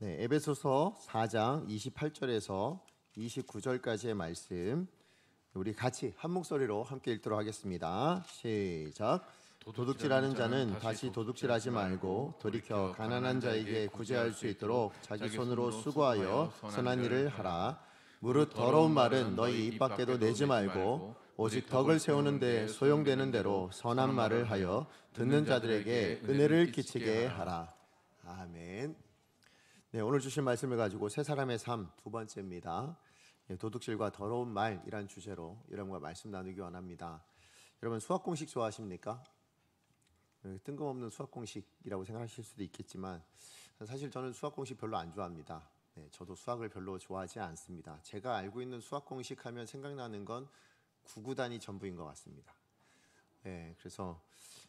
네, 에베소서 4장 28절에서 29절까지의 말씀 우리 같이 한 목소리로 함께 읽도록 하겠습니다. 시작. 도둑질하는 자는 다시 도둑질하지 말고 돌이켜 가난한 자에게 구제할 수 있도록 자기 손으로 수고하여 선한 일을 하라. 무릇 더러운 말은 너희 입 밖에도 내지 말고 오직 덕을 세우는 데 소용되는 대로 선한 말을 하여 듣는 자들에게 은혜를 끼치게 하라. 아멘. 네, 오늘 주신 말씀을 가지고 세 사람의 삶 두 번째입니다. 도둑질과 더러운 말이란 주제로 여러분과 말씀 나누기 원합니다. 여러분 수학 공식 좋아하십니까? 뜬금없는 수학 공식이라고 생각하실 수도 있겠지만 사실 저는 수학 공식 별로 안 좋아합니다. 네, 저도 수학을 별로 좋아하지 않습니다. 제가 알고 있는 수학 공식 하면 생각나는 건 구구단이 전부인 것 같습니다. 네, 그래서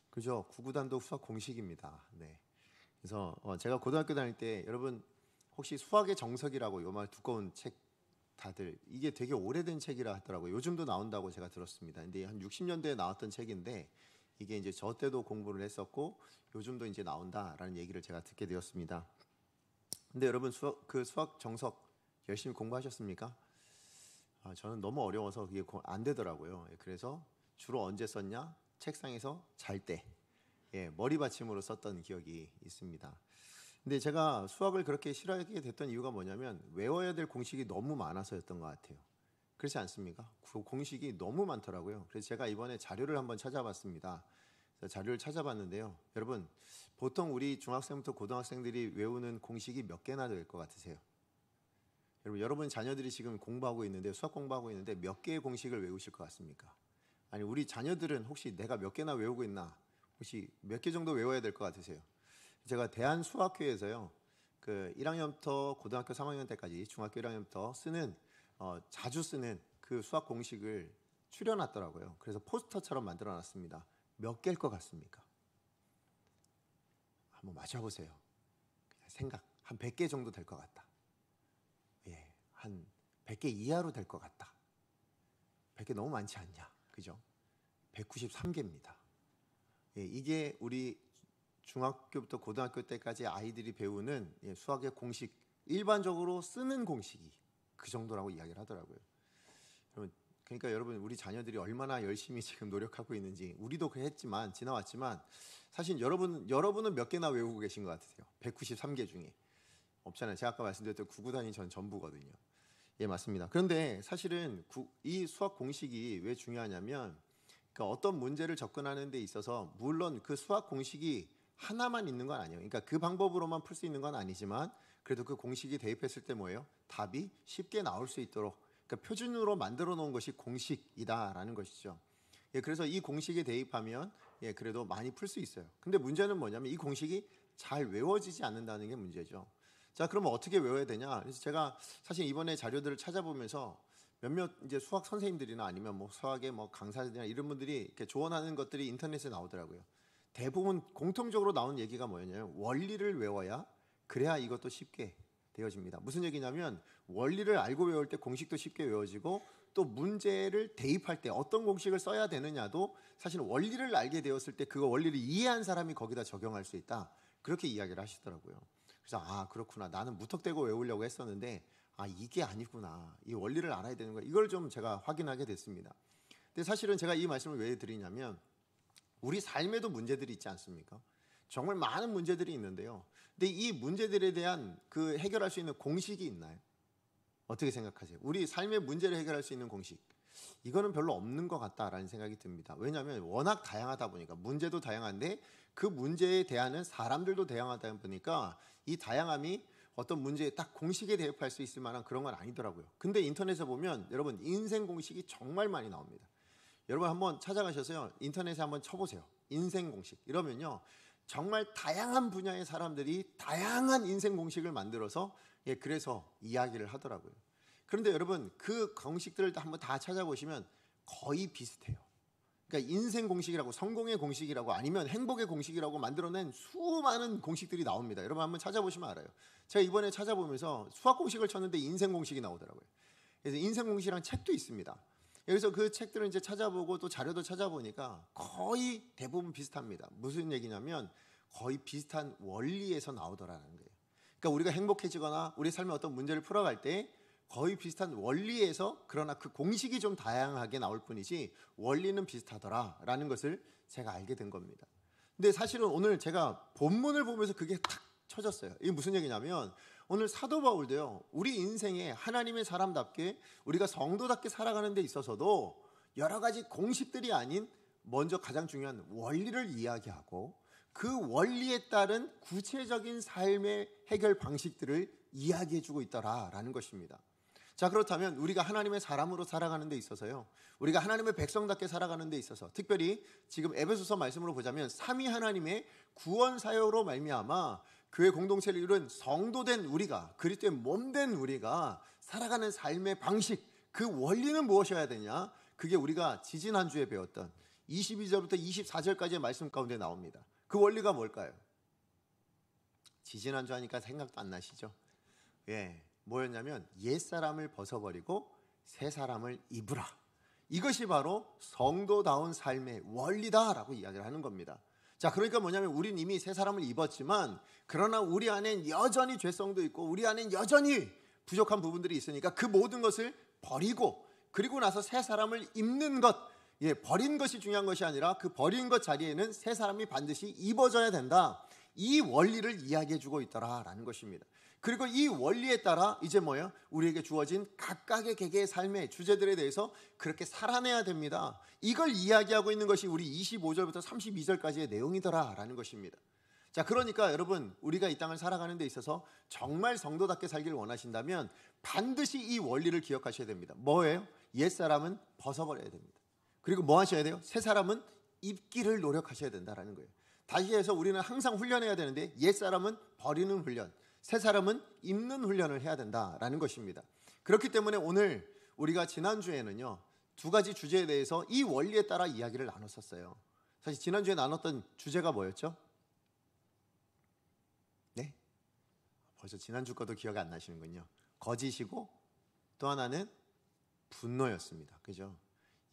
그죠? 구구단도 수학 공식입니다. 네. 그래서 제가 고등학교 다닐 때 여러분 혹시 수학의 정석이라고 요말 두꺼운 책 다들 이게 되게 오래된 책이라 하더라고요. 요즘도 나온다고 제가 들었습니다. 근데 한 60년대에 나왔던 책인데 이게 이제 저 때도 공부를 했었고 요즘도 이제 나온다라는 얘기를 제가 듣게 되었습니다. 근데 여러분 수학 정석 열심히 공부하셨습니까? 저는 너무 어려워서 그게 안 되더라고요. 그래서 주로 언제 썼냐? 책상에서 잘 때. 머리 받침으로 썼던 기억이 있습니다. 근데 제가 수학을 그렇게 싫어하게 됐던 이유가 뭐냐면 외워야 될 공식이 너무 많아서였던 것 같아요. 그렇지 않습니까? 그 공식이 너무 많더라고요. 그래서 제가 이번에 자료를 한번 찾아봤습니다. 그래서 자료를 찾아봤는데요. 여러분 보통 우리 중학생부터 고등학생들이 외우는 공식이 몇 개나 될 것 같으세요? 여러분 자녀들이 지금 공부하고 있는데 수학 공부하고 있는데 몇 개의 공식을 외우실 것 같습니까? 아니 우리 자녀들은 혹시 내가 몇 개나 외우고 있나? 혹시 몇 개 정도 외워야 될 것 같으세요? 제가 대한수학회에서요, 그 1학년부터 고등학교 3학년 때까지 중학교 1학년부터 자주 쓰는 그 수학 공식을 추려놨더라고요. 그래서 포스터처럼 만들어놨습니다. 몇 개일 것 같습니까? 한번 맞춰보세요. 그냥 생각 한 100개 정도 될 것 같다. 한 100개 이하로 될 것 같다. 100개 너무 많지 않냐? 그죠? 193개입니다. 이게 우리 중학교부터 고등학교 때까지 아이들이 배우는 수학의 공식, 일반적으로 쓰는 공식이 그 정도라고 이야기를 하더라고요. 그러니까 여러분 우리 자녀들이 얼마나 열심히 지금 노력하고 있는지 우리도 그랬지만 지나왔지만 사실 여러분은 몇 개나 외우고 계신 것 같으세요? 193개 중에 없잖아요. 제가 아까 말씀드렸던 구구단이 전 전부거든요. 예, 맞습니다. 그런데 사실은 이 수학 공식이 왜 중요하냐면 그러니까 어떤 문제를 접근하는 데 있어서 물론 그 수학 공식이 하나만 있는 건 아니에요. 그러니까 그 방법으로만 풀 수 있는 건 아니지만 그래도 그 공식이 대입했을 때 뭐예요? 답이 쉽게 나올 수 있도록 그러니까 표준으로 만들어 놓은 것이 공식이다라는 것이죠. 그래서 이 공식에 대입하면 그래도 많이 풀 수 있어요. 근데 문제는 뭐냐면 이 공식이 잘 외워지지 않는다는 게 문제죠. 자, 그러면 어떻게 외워야 되냐? 그래서 제가 사실 이번에 자료들을 찾아보면서 몇몇 이제 수학 선생님들이나 아니면 뭐 수학의 뭐 강사들이나 이런 분들이 이렇게 조언하는 것들이 인터넷에 나오더라고요. 대부분 공통적으로 나온 얘기가 뭐였냐면 원리를 외워야 그래야 이것도 쉽게 되어집니다. 무슨 얘기냐면 원리를 알고 외울 때 공식도 쉽게 외워지고 또 문제를 대입할 때 어떤 공식을 써야 되느냐도 사실 원리를 알게 되었을 때 그 원리를 이해한 사람이 거기다 적용할 수 있다. 그렇게 이야기를 하시더라고요. 그래서 그렇구나. 나는 무턱대고 외우려고 했었는데 이게 아니구나. 이 원리를 알아야 되는 거야. 이걸 좀 제가 확인하게 됐습니다. 근데 사실은 제가 이 말씀을 왜 드리냐면 우리 삶에도 문제들이 있지 않습니까? 정말 많은 문제들이 있는데요. 근데 이 문제들에 대한 그 해결할 수 있는 공식이 있나요? 어떻게 생각하세요? 우리 삶의 문제를 해결할 수 있는 공식. 이거는 별로 없는 것 같다라는 생각이 듭니다. 왜냐하면 워낙 다양하다 보니까 문제도 다양한데 그 문제에 대하는 사람들도 다양하다 보니까 이 다양함이 어떤 문제에 딱 공식에 대입할 수 있을 만한 그런 건 아니더라고요. 근데 인터넷에 보면 여러분 인생 공식이 정말 많이 나옵니다. 여러분 한번 찾아가셔서요. 인터넷에 한번 쳐보세요. 인생 공식. 이러면요. 정말 다양한 분야의 사람들이 다양한 인생 공식을 만들어서 그래서 이야기를 하더라고요. 그런데 여러분 그 공식들을 한번 다 찾아보시면 거의 비슷해요. 그러니까 인생 공식이라고 성공의 공식이라고 아니면 행복의 공식이라고 만들어낸 수많은 공식들이 나옵니다. 여러분 한번 찾아보시면 알아요. 제가 이번에 찾아보면서 수학 공식을 쳤는데 인생 공식이 나오더라고요. 그래서 인생 공식이랑 책도 있습니다. 그래서 그 책들을 이제 찾아보고 또 자료도 찾아보니까 거의 대부분 비슷합니다. 무슨 얘기냐면 거의 비슷한 원리에서 나오더라는 거예요. 그러니까 우리가 행복해지거나 우리 삶의 어떤 문제를 풀어갈 때 거의 비슷한 원리에서, 그러나 그 공식이 좀 다양하게 나올 뿐이지 원리는 비슷하더라라는 것을 제가 알게 된 겁니다. 근데 사실은 오늘 제가 본문을 보면서 그게 탁 쳐졌어요. 이게 무슨 얘기냐면, 오늘 사도 바울도요, 우리 인생에 하나님의 사람답게 우리가 성도답게 살아가는 데 있어서도 여러 가지 공식들이 아닌 먼저 가장 중요한 원리를 이야기하고 그 원리에 따른 구체적인 삶의 해결 방식들을 이야기해주고 있더라라는 것입니다. 자, 그렇다면 우리가 하나님의 사람으로 살아가는 데 있어서요, 우리가 하나님의 백성답게 살아가는 데 있어서, 특별히 지금 에베소서 말씀으로 보자면 삼위 하나님의 구원 사역으로 말미암아 교회 공동체를 이룬 성도된 우리가, 그리스도의 몸된 우리가 살아가는 삶의 방식, 그 원리는 무엇이어야 되냐? 그게 우리가 지지난주에 배웠던 22절부터 24절까지의 말씀 가운데 나옵니다. 그 원리가 뭘까요? 지지난주 하니까 생각도 안 나시죠? 예, 뭐였냐면 옛사람을 벗어버리고 새사람을 입으라. 이것이 바로 성도다운 삶의 원리다라고 이야기를 하는 겁니다. 자, 그러니까 뭐냐면 우린 이미 새사람을 입었지만 그러나 우리 안엔 여전히 죄성도 있고 우리 안엔 여전히 부족한 부분들이 있으니까 그 모든 것을 버리고, 그리고 나서 새사람을 입는 것, 버린 것이 중요한 것이 아니라 그 버린 것 자리에는 새 사람이 반드시 입어져야 된다. 이 원리를 이야기해주고 있더라라는 것입니다. 그리고 이 원리에 따라 이제 뭐예요? 우리에게 주어진 각각의 개개의 삶의 주제들에 대해서 그렇게 살아내야 됩니다. 이걸 이야기하고 있는 것이 우리 25절부터 32절까지의 내용이더라라는 것입니다. 자, 그러니까 여러분, 우리가 이 땅을 살아가는 데 있어서 정말 성도답게 살기를 원하신다면 반드시 이 원리를 기억하셔야 됩니다. 뭐예요? 옛사람은 벗어버려야 됩니다. 그리고 뭐 하셔야 돼요? 새 사람은 입기를 노력하셔야 된다는 거예요. 다시 해서 우리는 항상 훈련해야 되는데 옛사람은 버리는 훈련, 새 사람은 입는 훈련을 해야 된다라는 것입니다. 그렇기 때문에 오늘 우리가 지난주에는요, 두 가지 주제에 대해서 이 원리에 따라 이야기를 나눴었어요. 사실 지난주에 나눴던 주제가 뭐였죠? 네? 벌써 지난주 거도 기억이 안 나시는군요. 거짓이고 또 하나는 분노였습니다. 그죠?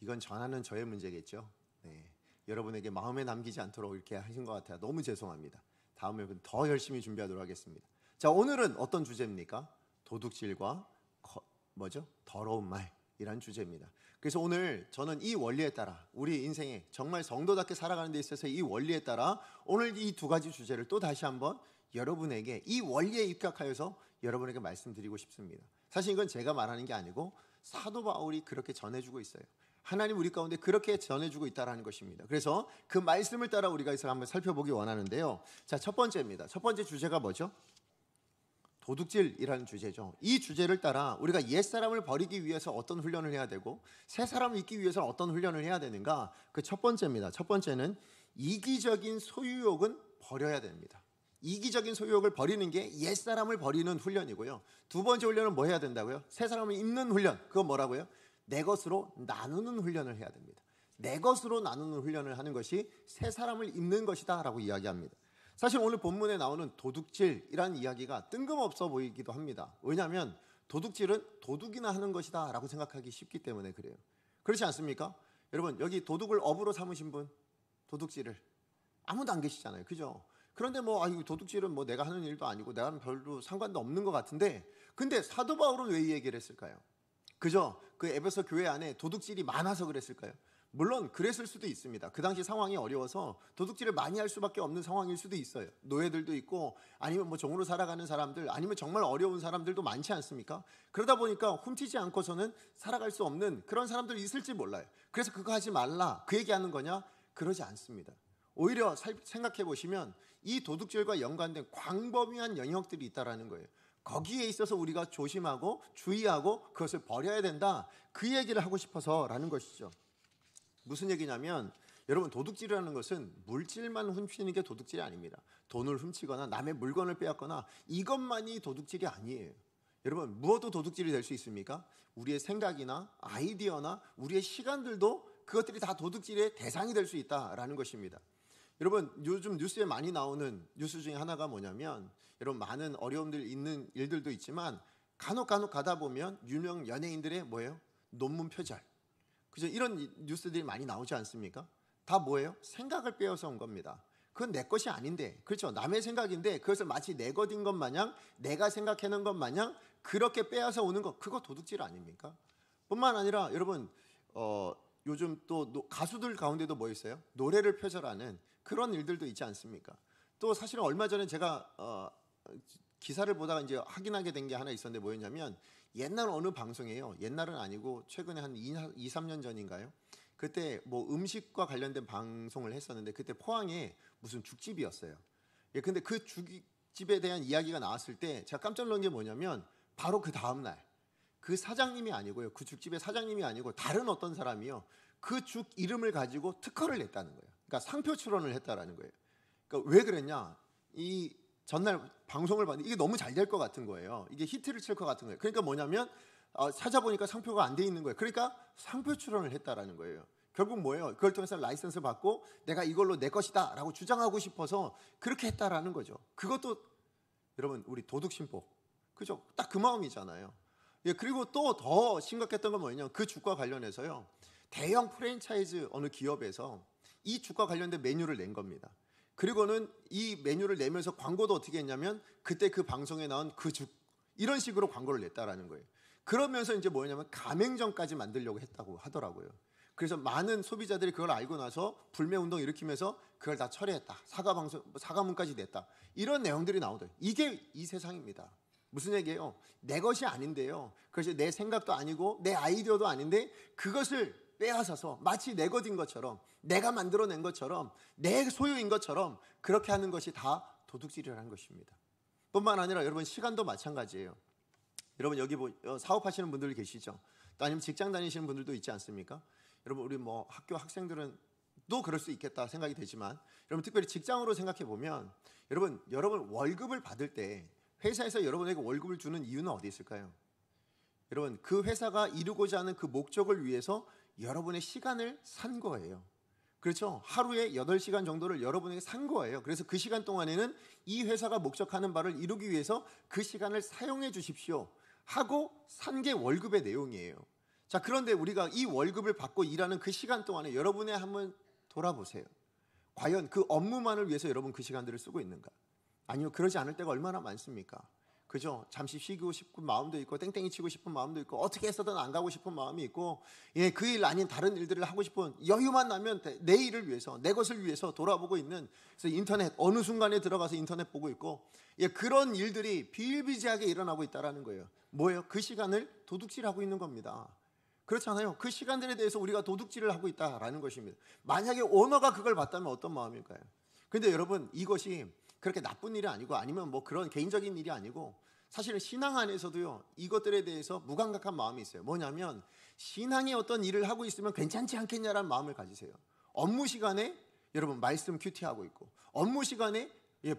이건 전하는 저의 문제겠죠. 네. 여러분에게 마음에 남기지 않도록 이렇게 하신 것 같아요. 너무 죄송합니다. 다음에 더 열심히 준비하도록 하겠습니다. 자, 오늘은 어떤 주제입니까? 도둑질과 더러운 말이라는 주제입니다. 그래서 오늘 저는 이 원리에 따라 우리 인생에 정말 성도답게 살아가는 데 있어서 이 원리에 따라 오늘 이 두 가지 주제를 또 다시 한번 여러분에게 이 원리에 입각하여서 여러분에게 말씀드리고 싶습니다. 사실 이건 제가 말하는 게 아니고 사도 바울이 그렇게 전해주고 있어요. 하나님 우리 가운데 그렇게 전해주고 있다는 것입니다. 그래서 그 말씀을 따라 우리가 이서 한번 살펴보기 원하는데요. 자, 첫 번째입니다. 첫 번째 주제가 뭐죠? 도둑질이라는 주제죠. 이 주제를 따라 우리가 옛사람을 버리기 위해서 어떤 훈련을 해야 되고 새 사람을 입기 위해서 어떤 훈련을 해야 되는가? 그 첫 번째입니다. 첫 번째는 이기적인 소유욕은 버려야 됩니다. 이기적인 소유욕을 버리는 게 옛사람을 버리는 훈련이고요. 두 번째 훈련은 뭐 해야 된다고요? 새 사람을 입는 훈련. 그건 뭐라고요? 내 것으로 나누는 훈련을 해야 됩니다. 내 것으로 나누는 훈련을 하는 것이 새 사람을 입는 것이다 라고 이야기합니다. 사실 오늘 본문에 나오는 도둑질이라는 이야기가 뜬금없어 보이기도 합니다. 왜냐하면 도둑질은 도둑이나 하는 것이다 라고 생각하기 쉽기 때문에 그래요. 그렇지 않습니까? 여러분, 여기 도둑을 업으로 삼으신 분, 도둑질을 아무도 안 계시잖아요. 그죠? 그런데 도둑질은 내가 하는 일도 아니고 내가 별로 상관도 없는 것 같은데, 근데 사도 바울은 왜 이 얘기를 했을까요? 그죠? 그 에베소 교회 안에 도둑질이 많아서 그랬을까요? 물론 그랬을 수도 있습니다. 그 당시 상황이 어려워서 도둑질을 많이 할 수밖에 없는 상황일 수도 있어요. 노예들도 있고 아니면 종으로 살아가는 사람들, 아니면 정말 어려운 사람들도 많지 않습니까? 그러다 보니까 훔치지 않고서는 살아갈 수 없는 그런 사람들이 있을지 몰라요. 그래서 그거 하지 말라, 그 얘기하는 거냐? 그러지 않습니다. 오히려 생각해 보시면 이 도둑질과 연관된 광범위한 영역들이 있다라는 거예요. 거기에 있어서 우리가 조심하고 주의하고 그것을 버려야 된다, 그 얘기를 하고 싶어서라는 것이죠. 무슨 얘기냐면, 여러분, 도둑질이라는 것은 물질만 훔치는 게 도둑질이 아닙니다. 돈을 훔치거나 남의 물건을 빼앗거나 이것만이 도둑질이 아니에요. 여러분, 무엇도 도둑질이 될 수 있습니까? 우리의 생각이나 아이디어나 우리의 시간들도 그것들이 다 도둑질의 대상이 될 수 있다라는 것입니다. 여러분, 요즘 뉴스에 많이 나오는 뉴스 중에 하나가 뭐냐면, 여러분, 많은 어려움들 있는 일들도 있지만 간혹 가다 보면 유명 연예인들의 논문 표절, 그죠? 이런 뉴스들이 많이 나오지 않습니까? 다 뭐예요? 생각을 빼앗아 온 겁니다. 그건 내 것이 아닌데, 그렇죠? 남의 생각인데 그것을 마치 내 것인 것 마냥, 내가 생각해낸 것 마냥 그렇게 빼앗아 오는 것, 그거 도둑질 아닙니까? 뿐만 아니라 여러분, 요즘 또 가수들 가운데도 뭐 있어요? 노래를 표절하는 그런 일들도 있지 않습니까? 또 사실은 얼마 전에 제가 기사를 보다가 이제 확인하게 된 게 하나 있었는데 뭐였냐면, 옛날 어느 방송이에요. 옛날은 아니고 최근에 한 2, 3년 전인가요? 그때 뭐 음식과 관련된 방송을 했었는데, 그때 포항에 무슨 죽집이었어요. 예, 근데 그 죽집에 대한 이야기가 나왔을 때 제가 깜짝 놀란 게 뭐냐면, 바로 그 다음 날 그 사장님이 아니고요, 그 죽집의 사장님이 아니고 다른 어떤 사람이요, 그 죽 이름을 가지고 특허를 냈다는 거예요. 그러니까 상표 출원을 했다라는 거예요. 그러니까 왜 그랬냐? 이 전날 방송을 봤는데 이게 너무 잘 될 것 같은 거예요. 이게 히트를 칠 것 같은 거예요. 그러니까 뭐냐면 찾아보니까 상표가 안 돼 있는 거예요. 그러니까 상표 출원을 했다라는 거예요. 결국 뭐예요? 그걸 통해서 라이선스 받고 내가 이걸로 내 것이다 라고 주장하고 싶어서 그렇게 했다라는 거죠. 그것도 여러분, 우리 도둑심보, 그죠? 딱 그 마음이잖아요. 예, 그리고 또 더 심각했던 건 뭐냐면, 그 주가 관련해서요, 대형 프랜차이즈 어느 기업에서 이 주가 관련된 메뉴를 낸 겁니다. 그리고는 이 메뉴를 내면서 광고도 어떻게 했냐면, 그때 그 방송에 나온 그 죽, 이런 식으로 광고를 냈다라는 거예요. 그러면서 이제 뭐냐면 가맹점까지 만들려고 했다고 하더라고요. 그래서 많은 소비자들이 그걸 알고 나서 불매운동 일으키면서 그걸 다 철회했다. 사과문까지 냈다. 이런 내용들이 나오더라고요. 이게 이 세상입니다. 무슨 얘기예요? 내 것이 아닌데요, 그것이 내 생각도 아니고 내 아이디어도 아닌데 그것을 빼앗아서 마치 내 것인 것처럼, 내가 만들어낸 것처럼, 내 소유인 것처럼 그렇게 하는 것이 다 도둑질이라는 것입니다. 뿐만 아니라 여러분, 시간도 마찬가지예요. 여러분, 여기 사업하시는 분들 계시죠? 또 아니면 직장 다니시는 분들도 있지 않습니까? 여러분, 우리 뭐 학교 학생들은 또 그럴 수 있겠다 생각이 되지만, 여러분 특별히 직장으로 생각해 보면, 여러분 월급을 받을 때 회사에서 여러분에게 월급을 주는 이유는 어디 있을까요? 여러분, 그 회사가 이루고자 하는 그 목적을 위해서 여러분의 시간을 산 거예요. 그렇죠? 하루에 8시간 정도를 여러분에게 산 거예요. 그래서 그 시간 동안에는 이 회사가 목적하는 바를 이루기 위해서 그 시간을 사용해 주십시오 하고 산 게 월급의 내용이에요. 자, 그런데 우리가 이 월급을 받고 일하는 그 시간 동안에 여러분의 한번 돌아보세요. 과연 그 업무만을 위해서 여러분 그 시간들을 쓰고 있는가? 아니요, 그러지 않을 때가 얼마나 많습니까? 그죠? 잠시 쉬고 싶은 마음도 있고, 땡땡이 치고 싶은 마음도 있고, 어떻게 해서든 안 가고 싶은 마음이 있고, 예, 그 일 아닌 다른 일들을 하고 싶은, 여유만 나면 내 일을 위해서, 내 것을 위해서 돌아보고 있는, 그래서 인터넷 어느 순간에 들어가서 인터넷 보고 있고, 예, 그런 일들이 비일비재하게 일어나고 있다라는 거예요. 뭐예요? 그 시간을 도둑질하고 있는 겁니다. 그렇잖아요. 그 시간들에 대해서 우리가 도둑질을 하고 있다라는 것입니다. 만약에 오너가 그걸 봤다면 어떤 마음일까요? 근데 여러분, 이것이 그렇게 나쁜 일이 아니고, 아니면 뭐 그런 개인적인 일이 아니고, 사실은 신앙 안에서도요, 이것들에 대해서 무감각한 마음이 있어요. 뭐냐면, 신앙의 어떤 일을 하고 있으면 괜찮지 않겠냐라는 마음을 가지세요. 업무 시간에 여러분 말씀 큐티하고 있고, 업무 시간에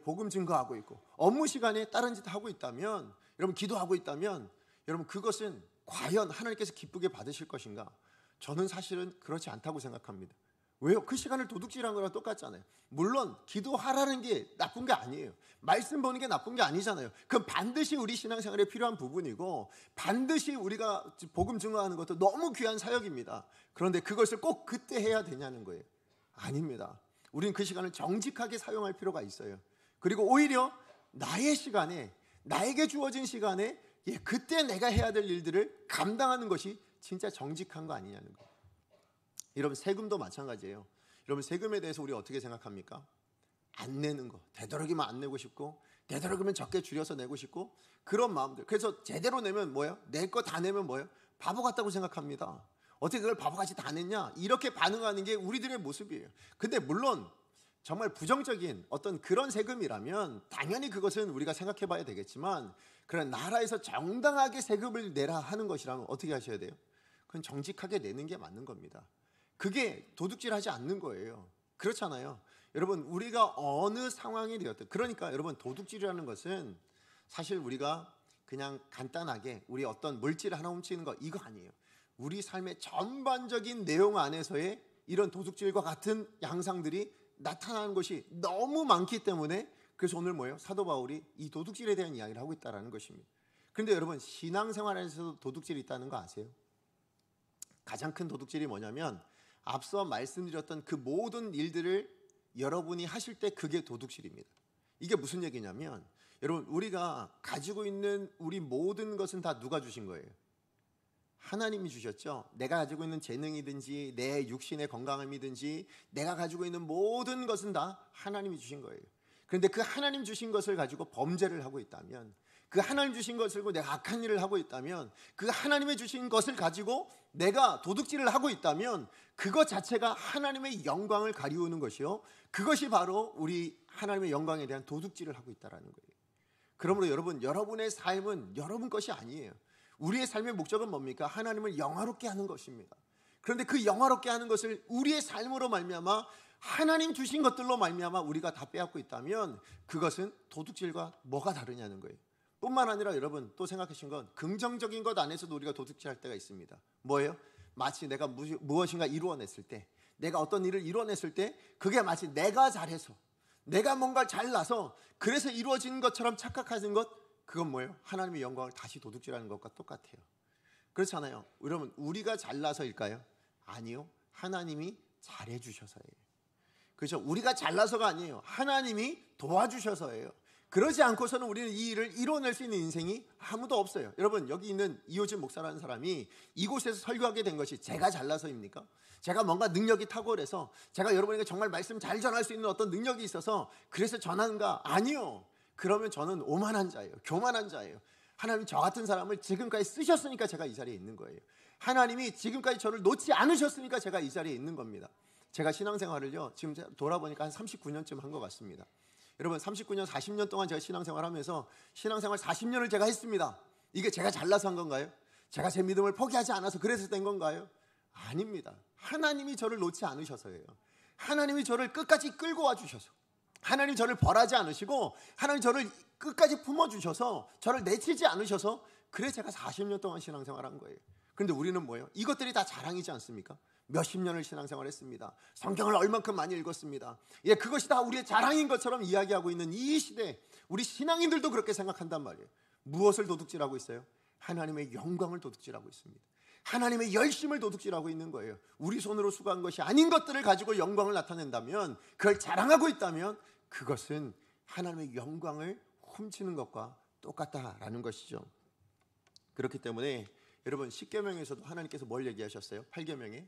복음 증거하고 있고, 업무 시간에 다른 짓 하고 있다면, 여러분 기도하고 있다면, 여러분 그것은 과연 하나님께서 기쁘게 받으실 것인가? 저는 사실은 그렇지 않다고 생각합니다. 왜요? 그 시간을 도둑질한 거랑 똑같잖아요. 물론 기도하라는 게 나쁜 게 아니에요. 말씀 보는 게 나쁜 게 아니잖아요. 그건 반드시 우리 신앙생활에 필요한 부분이고, 반드시 우리가 복음 증거하는 것도 너무 귀한 사역입니다. 그런데 그것을 꼭 그때 해야 되냐는 거예요. 아닙니다. 우리는 그 시간을 정직하게 사용할 필요가 있어요. 그리고 오히려 나의 시간에, 나에게 주어진 시간에 그때 내가 해야 될 일들을 감당하는 것이 진짜 정직한 거 아니냐는 거예요. 여러분, 세금도 마찬가지예요. 여러분, 세금에 대해서 우리 어떻게 생각합니까? 안 내는 거, 되도록이면 안 내고 싶고, 되도록이면 적게 줄여서 내고 싶고, 그런 마음들. 그래서 제대로 내면 뭐예요? 낼 거 다 내면 뭐예요? 바보 같다고 생각합니다. 어떻게 그걸 바보같이 다 냈냐? 이렇게 반응하는 게 우리들의 모습이에요. 근데 물론 정말 부정적인 어떤 그런 세금이라면 당연히 그것은 우리가 생각해 봐야 되겠지만, 그런 나라에서 정당하게 세금을 내라 하는 것이라면 어떻게 하셔야 돼요? 그건 정직하게 내는 게 맞는 겁니다. 그게 도둑질하지 않는 거예요. 그렇잖아요. 여러분, 우리가 어느 상황이 되었든, 그러니까 여러분, 도둑질이라는 것은 사실 우리가 그냥 간단하게 우리 어떤 물질을 하나 훔치는 거, 이거 아니에요. 우리 삶의 전반적인 내용 안에서의 이런 도둑질과 같은 양상들이 나타나는 것이 너무 많기 때문에, 그래서 오늘 뭐예요? 사도 바울이 이 도둑질에 대한 이야기를 하고 있다는 것입니다. 그런데 여러분, 신앙생활 안에서도 도둑질이 있다는 거 아세요? 가장 큰 도둑질이 뭐냐면, 앞서 말씀드렸던 그 모든 일들을 여러분이 하실 때 그게 도둑질입니다. 이게 무슨 얘기냐면 여러분, 우리가 가지고 있는 우리 모든 것은 다 누가 주신 거예요? 하나님이 주셨죠. 내가 가지고 있는 재능이든지 내 육신의 건강함이든지 내가 가지고 있는 모든 것은 다 하나님이 주신 거예요. 그런데 그 하나님 주신 것을 가지고 범죄를 하고 있다면, 그 하나님 주신 것을 가지고 내가 악한 일을 하고 있다면, 그 하나님의 주신 것을 가지고 내가 도둑질을 하고 있다면 그것 자체가 하나님의 영광을 가리우는 것이요, 그것이 바로 우리 하나님의 영광에 대한 도둑질을 하고 있다는 거예요. 그러므로 여러분, 여러분의 삶은 여러분 것이 아니에요. 우리의 삶의 목적은 뭡니까? 하나님을 영화롭게 하는 것입니다. 그런데 그 영화롭게 하는 것을 우리의 삶으로 말미암아 하나님 주신 것들로 말미암아 우리가 다 빼앗고 있다면 그것은 도둑질과 뭐가 다르냐는 거예요. 뿐만 아니라 여러분, 또 생각하신 건 긍정적인 것 안에서도 우리가 도둑질할 때가 있습니다. 뭐예요? 마치 내가 무엇인가 이루어냈을 때, 내가 어떤 일을 이루어냈을 때 그게 마치 내가 잘해서, 내가 뭔가 잘나서 그래서 이루어진 것처럼 착각하는 것, 그건 뭐예요? 하나님의 영광을 다시 도둑질하는 것과 똑같아요. 그렇잖아요. 여러분, 우리가 잘나서일까요? 아니요. 하나님이 잘해주셔서예요. 그렇죠? 우리가 잘나서가 아니에요. 하나님이 도와주셔서예요. 그러지 않고서는 우리는 이 일을 이뤄낼 수 있는 인생이 아무도 없어요. 여러분, 여기 있는 이호진 목사라는 사람이 이곳에서 설교하게 된 것이 제가 잘나서입니까? 제가 뭔가 능력이 탁월해서, 제가 여러분에게 정말 말씀 잘 전할 수 있는 어떤 능력이 있어서 그래서 전하는가? 아니요. 그러면 저는 오만한 자예요. 교만한 자예요. 하나님 저 같은 사람을 지금까지 쓰셨으니까 제가 이 자리에 있는 거예요. 하나님이 지금까지 저를 놓지 않으셨으니까 제가 이 자리에 있는 겁니다. 제가 신앙생활을요, 지금 돌아보니까 한 39년쯤 한 것 같습니다. 여러분, 39년, 40년 동안 제가 신앙생활 하면서 신앙생활 40년을 제가 했습니다. 이게 제가 잘나서 한 건가요? 제가 제 믿음을 포기하지 않아서 그래서 된 건가요? 아닙니다. 하나님이 저를 놓지 않으셔서예요. 하나님이 저를 끝까지 끌고 와주셔서, 하나님 저를 벌하지 않으시고 하나님 저를 끝까지 품어주셔서 저를 내치지 않으셔서, 그래 제가 40년 동안 신앙생활한 거예요. 그런데 우리는 뭐예요? 이것들이 다 자랑이지 않습니까? 몇십 년을 신앙생활했습니다. 성경을 얼만큼 많이 읽었습니다. 예, 그것이 다 우리의 자랑인 것처럼 이야기하고 있는 이 시대, 우리 신앙인들도 그렇게 생각한단 말이에요. 무엇을 도둑질하고 있어요? 하나님의 영광을 도둑질하고 있습니다. 하나님의 열심을 도둑질하고 있는 거예요. 우리 손으로 수고한 것이 아닌 것들을 가지고 영광을 나타낸다면, 그걸 자랑하고 있다면 그것은 하나님의 영광을 훔치는 것과 똑같다라는 것이죠. 그렇기 때문에 여러분, 10계명에서도 하나님께서 뭘 얘기하셨어요? 8계명에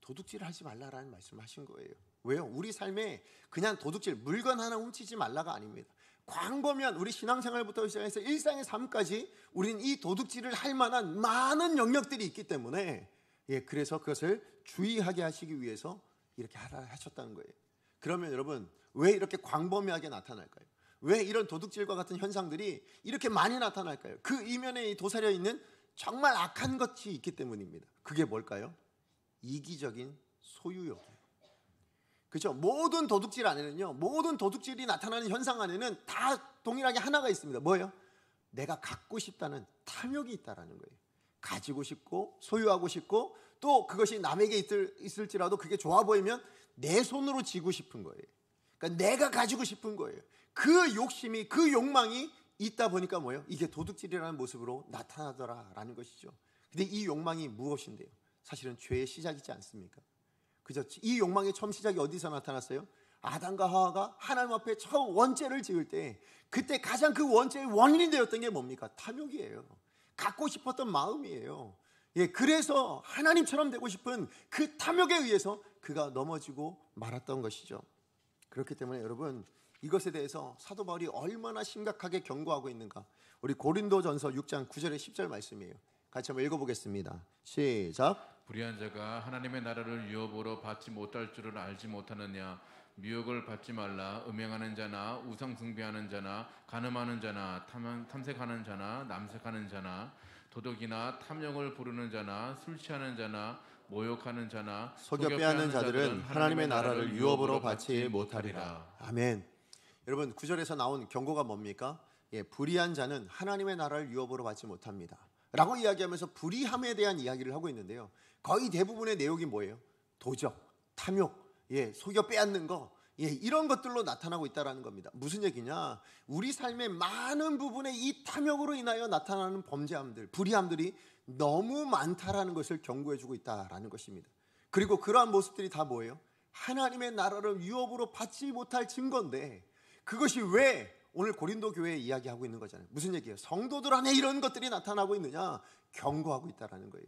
도둑질을 하지 말라라는 말씀을 하신 거예요. 왜요? 우리 삶에 그냥 도둑질, 물건 하나 훔치지 말라가 아닙니다. 광범위한 우리 신앙생활부터 시작해서 일상의 삶까지 우리는 이 도둑질을 할 만한 많은 영역들이 있기 때문에, 예, 그래서 그것을 주의하게 하시기 위해서 이렇게 하셨다는 거예요. 그러면 여러분, 왜 이렇게 광범위하게 나타날까요? 왜 이런 도둑질과 같은 현상들이 이렇게 많이 나타날까요? 그 이면에 도사려 있는 정말 악한 것이 있기 때문입니다. 그게 뭘까요? 이기적인 소유욕이에요. 그렇죠? 모든 도둑질 안에는요, 모든 도둑질이 나타나는 현상 안에는 다 동일하게 하나가 있습니다. 뭐예요? 내가 갖고 싶다는 탐욕이 있다라는 거예요. 가지고 싶고 소유하고 싶고, 또 그것이 남에게 있을지라도 그게 좋아 보이면 내 손으로 쥐고 싶은 거예요. 그러니까 내가 가지고 싶은 거예요. 그 욕심이, 그 욕망이 있다 보니까 뭐예요? 이게 도둑질이라는 모습으로 나타나더라라는 것이죠. 근데 이 욕망이 무엇인데요? 사실은 죄의 시작이지 않습니까? 그죠? 이 욕망의 처음 시작이 어디서 나타났어요? 아담과 하와가 하나님 앞에 처음 원죄를 지을 때, 그때 가장 그 원죄의 원인이 되었던 게 뭡니까? 탐욕이에요. 갖고 싶었던 마음이에요. 예, 그래서 하나님처럼 되고 싶은 그 탐욕에 의해서 그가 넘어지고 말았던 것이죠. 그렇기 때문에 여러분, 이것에 대해서 사도 바울이 얼마나 심각하게 경고하고 있는가, 우리 고린도전서 6장 9절에 10절 말씀이에요. 같이 한번 읽어보겠습니다. 시작. 불의한 자가 하나님의 나라를 유업으로 받지 못할 줄을 알지 못하느냐. 미혹을 받지 말라. 음행하는 자나 우상 숭배하는 자나 간음하는 자나 탐색하는 자나 남색하는 자나 도둑이나 탐욕을 부르는 자나 술 취하는 자나 모욕하는 자나 속여 빼앗는 자들은 하나님의 나라를 유업으로 받지 못하리라. 아멘. 여러분, 9절에서 나온 경고가 뭡니까? 예, 불의한 자는 하나님의 나라를 유업으로 받지 못합니다 라고 이야기하면서 불의함에 대한 이야기를 하고 있는데요, 거의 대부분의 내용이 뭐예요? 도적, 탐욕, 예, 속여 빼앗는 거, 예, 이런 것들로 나타나고 있다는 겁니다. 무슨 얘기냐? 우리 삶의 많은 부분에 이 탐욕으로 인하여 나타나는 범죄함들, 불의함들이 너무 많다라는 것을 경고해주고 있다라는 것입니다. 그리고 그러한 모습들이 다 뭐예요? 하나님의 나라를 유업으로 받지 못할 증거인데, 그것이 왜 오늘 고린도 교회에 이야기하고 있는 거잖아요. 무슨 얘기예요? 성도들 안에 이런 것들이 나타나고 있느냐? 경고하고 있다는 거예요.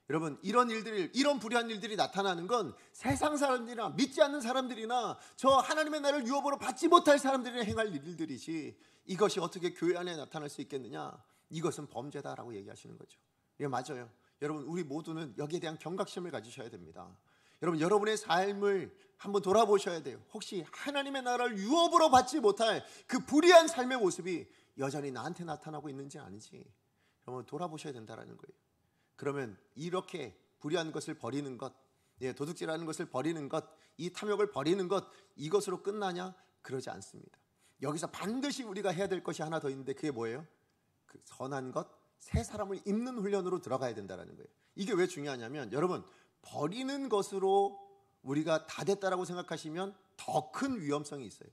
여러분, 이런 일들이, 이런 불의한 일들이 나타나는 건 세상 사람들이나 믿지 않는 사람들이나 저 하나님의 나라를 유업으로 받지 못할 사람들이 행할 일들이지, 이것이 어떻게 교회 안에 나타날 수 있겠느냐? 이것은 범죄다라고 얘기하시는 거죠. 예, 맞아요. 여러분, 우리 모두는 여기에 대한 경각심을 가지셔야 됩니다. 여러분, 여러분의 삶을 한번 돌아보셔야 돼요. 혹시 하나님의 나라를 유업으로 받지 못할 그 불의한 삶의 모습이 여전히 나한테 나타나고 있는지 아닌지 여러분 돌아보셔야 된다는 거예요. 그러면 이렇게 불의한 것을 버리는 것, 도둑질하는 것을 버리는 것, 이 탐욕을 버리는 것, 이것으로 끝나냐? 그러지 않습니다. 여기서 반드시 우리가 해야 될 것이 하나 더 있는데, 그게 뭐예요? 그 선한 것, 새 사람을 입는 훈련으로 들어가야 된다는 거예요. 이게 왜 중요하냐면, 여러분, 버리는 것으로 우리가 다 됐다라고 생각하시면 더 큰 위험성이 있어요.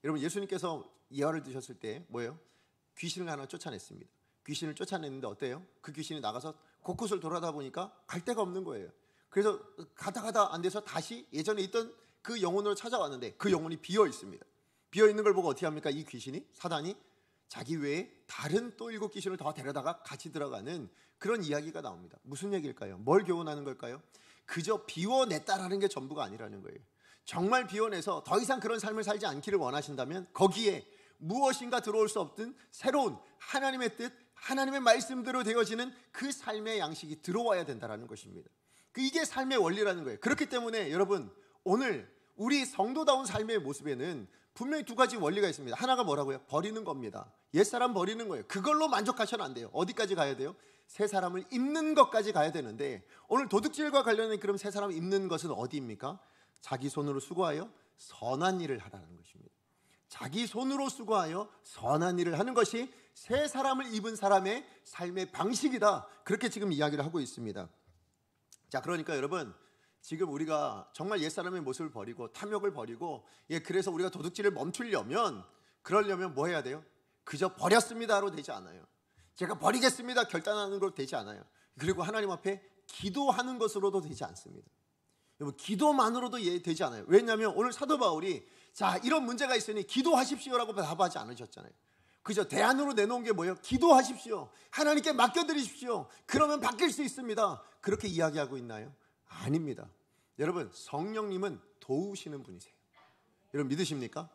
여러분, 예수님께서 예화를 드셨을 때 뭐예요? 귀신을 하나 쫓아냈습니다. 귀신을 쫓아냈는데 어때요? 그 귀신이 나가서 곳곳을 돌아다 보니까 갈 데가 없는 거예요. 그래서 가다 안 돼서 다시 예전에 있던 그 영혼으로 찾아왔는데 그 영혼이 비어 있습니다. 비어 있는 걸 보고 어떻게 합니까? 이 귀신이, 사단이 자기 외에 다른 또 7 귀신을 더 데려다가 같이 들어가는 그런 이야기가 나옵니다. 무슨 얘기일까요? 뭘 교훈하는 걸까요? 그저 비워냈다라는 게 전부가 아니라는 거예요. 정말 비워내서 더 이상 그런 삶을 살지 않기를 원하신다면 거기에 무엇인가 들어올 수 없던 새로운 하나님의 뜻, 하나님의 말씀대로 되어지는 그 삶의 양식이 들어와야 된다는 것입니다. 이게 삶의 원리라는 거예요. 그렇기 때문에 여러분, 오늘 우리 성도다운 삶의 모습에는 분명히 2가지 원리가 있습니다. 하나가 뭐라고요? 버리는 겁니다. 옛사람 버리는 거예요. 그걸로 만족하셔는 안 돼요. 어디까지 가야 돼요? 새 사람을 입는 것까지 가야 되는데, 오늘 도둑질과 관련된 그럼 새 사람을 입는 것은 어디입니까? 자기 손으로 수고하여 선한 일을 하라는 것입니다. 자기 손으로 수고하여 선한 일을 하는 것이 새 사람을 입은 사람의 삶의 방식이다. 그렇게 지금 이야기를 하고 있습니다. 자, 그러니까 여러분, 지금 우리가 정말 옛사람의 모습을 버리고 탐욕을 버리고, 그래서 우리가 도둑질을 멈추려면, 그러려면 뭐 해야 돼요? 그저 버렸습니다로 되지 않아요. 제가 버리겠습니다 결단하는 걸로 되지 않아요. 그리고 하나님 앞에 기도하는 것으로도 되지 않습니다. 여러분, 기도만으로도 되지 않아요. 왜냐하면 오늘 사도 바울이 자, 이런 문제가 있으니 기도하십시오라고 답하지 않으셨잖아요. 그저 대안으로 내놓은 게 뭐예요? 기도하십시오. 하나님께 맡겨드리십시오. 그러면 바뀔 수 있습니다. 그렇게 이야기하고 있나요? 아닙니다. 여러분, 성령님은 도우시는 분이세요. 여러분, 믿으십니까?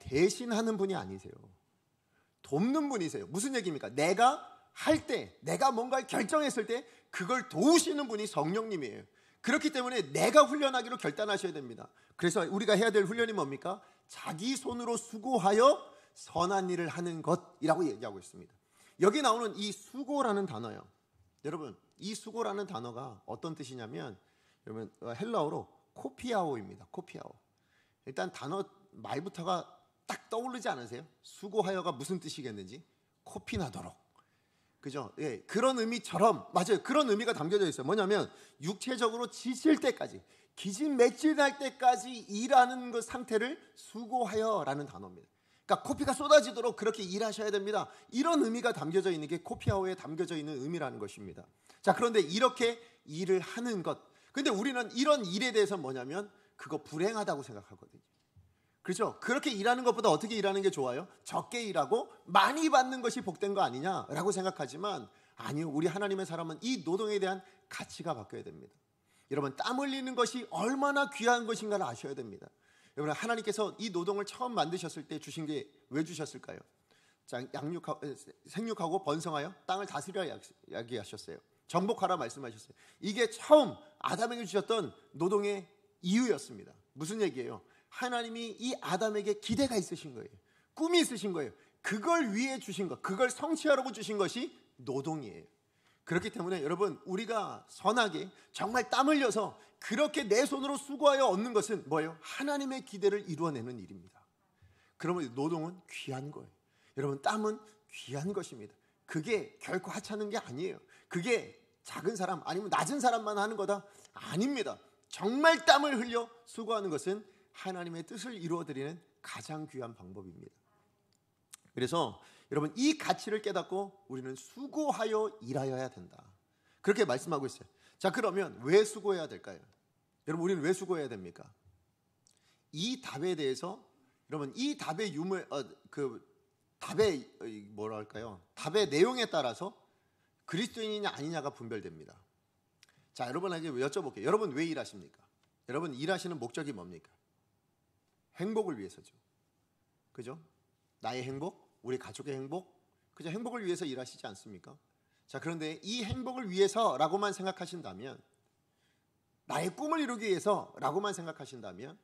대신하는 분이 아니세요. 돕는 분이세요. 무슨 얘기입니까? 내가 할 때, 내가 뭔가를 결정했을 때 그걸 도우시는 분이 성령님이에요. 그렇기 때문에 내가 훈련하기로 결단하셔야 됩니다. 그래서 우리가 해야 될 훈련이 뭡니까? 자기 손으로 수고하여 선한 일을 하는 것이라고 얘기하고 있습니다. 여기 나오는 이 수고라는 단어요. 여러분, 이 수고라는 단어가 어떤 뜻이냐면, 여러분, 헬라어로 코피아오입니다. 코피아오. 일단 단어 말부터가 딱 떠오르지 않으세요? 수고하여가 무슨 뜻이겠는지? 코피 나도록. 그죠? 예, 그런 의미처럼, 맞아요. 그런 의미가 담겨져 있어요. 뭐냐면 육체적으로 지칠 때까지, 기진맥진할 때까지 일하는 그 상태를 수고하여라는 단어입니다. 그러니까 코피가 쏟아지도록 그렇게 일하셔야 됩니다. 이런 의미가 담겨져 있는 게 코피아오에 담겨져 있는 의미라는 것입니다. 자, 그런데 이렇게 일을 하는 것, 근데 우리는 이런 일에 대해서 뭐냐면 그거 불행하다고 생각하거든요. 그렇죠? 그렇게 일하는 것보다 어떻게 일하는 게 좋아요? 적게 일하고 많이 받는 것이 복된 거 아니냐라고 생각하지만, 아니요. 우리 하나님의 사람은 이 노동에 대한 가치가 바뀌어야 됩니다. 여러분, 땀 흘리는 것이 얼마나 귀한 것인가를 아셔야 됩니다. 여러분, 하나님께서 이 노동을 처음 만드셨을 때 주신 게 왜 주셨을까요? 자, 생육하고 번성하여 땅을 다스려 이야기하셨어요. 정복하라 말씀하셨어요. 이게 처음 아담에게 주셨던 노동의 이유였습니다. 무슨 얘기예요? 하나님이 이 아담에게 기대가 있으신 거예요. 꿈이 있으신 거예요. 그걸 위해 주신 것, 그걸 성취하려고 주신 것이 노동이에요. 그렇기 때문에 여러분, 우리가 선하게 정말 땀 흘려서 그렇게 내 손으로 수고하여 얻는 것은 뭐예요? 하나님의 기대를 이루어내는 일입니다. 그러면 노동은 귀한 거예요. 여러분, 땀은 귀한 것입니다. 그게 결코 하찮은 게 아니에요. 그게 작은 사람 아니면 낮은 사람만 하는 거다? 아닙니다. 정말 땀을 흘려 수고하는 것은 하나님의 뜻을 이루어드리는 가장 귀한 방법입니다. 그래서 여러분, 이 가치를 깨닫고 우리는 수고하여 일하여야 된다. 그렇게 말씀하고 있어요. 자, 그러면 왜 수고해야 될까요? 여러분, 우리는 왜 수고해야 됩니까? 이 답에 대해서 여러분 이 답의 답의 뭐랄까요? 답의 내용에 따라서 그리스도인이냐 아니냐가 분별됩니다. 자, 여러분에게 여쭤볼게요. 여러분 왜 일하십니까? 여러분 일하시는 목적이 뭡니까? 행복을 위해서죠. 그죠? 나의 행복, 우리 가족의 행복, 그죠? 행복을 위해서 일하시지 않습니까? 자, 그런데 이 행복을 위해서라고만 생각하신다면, 나의 꿈을 이루기 위해서라고만 생각하신다면,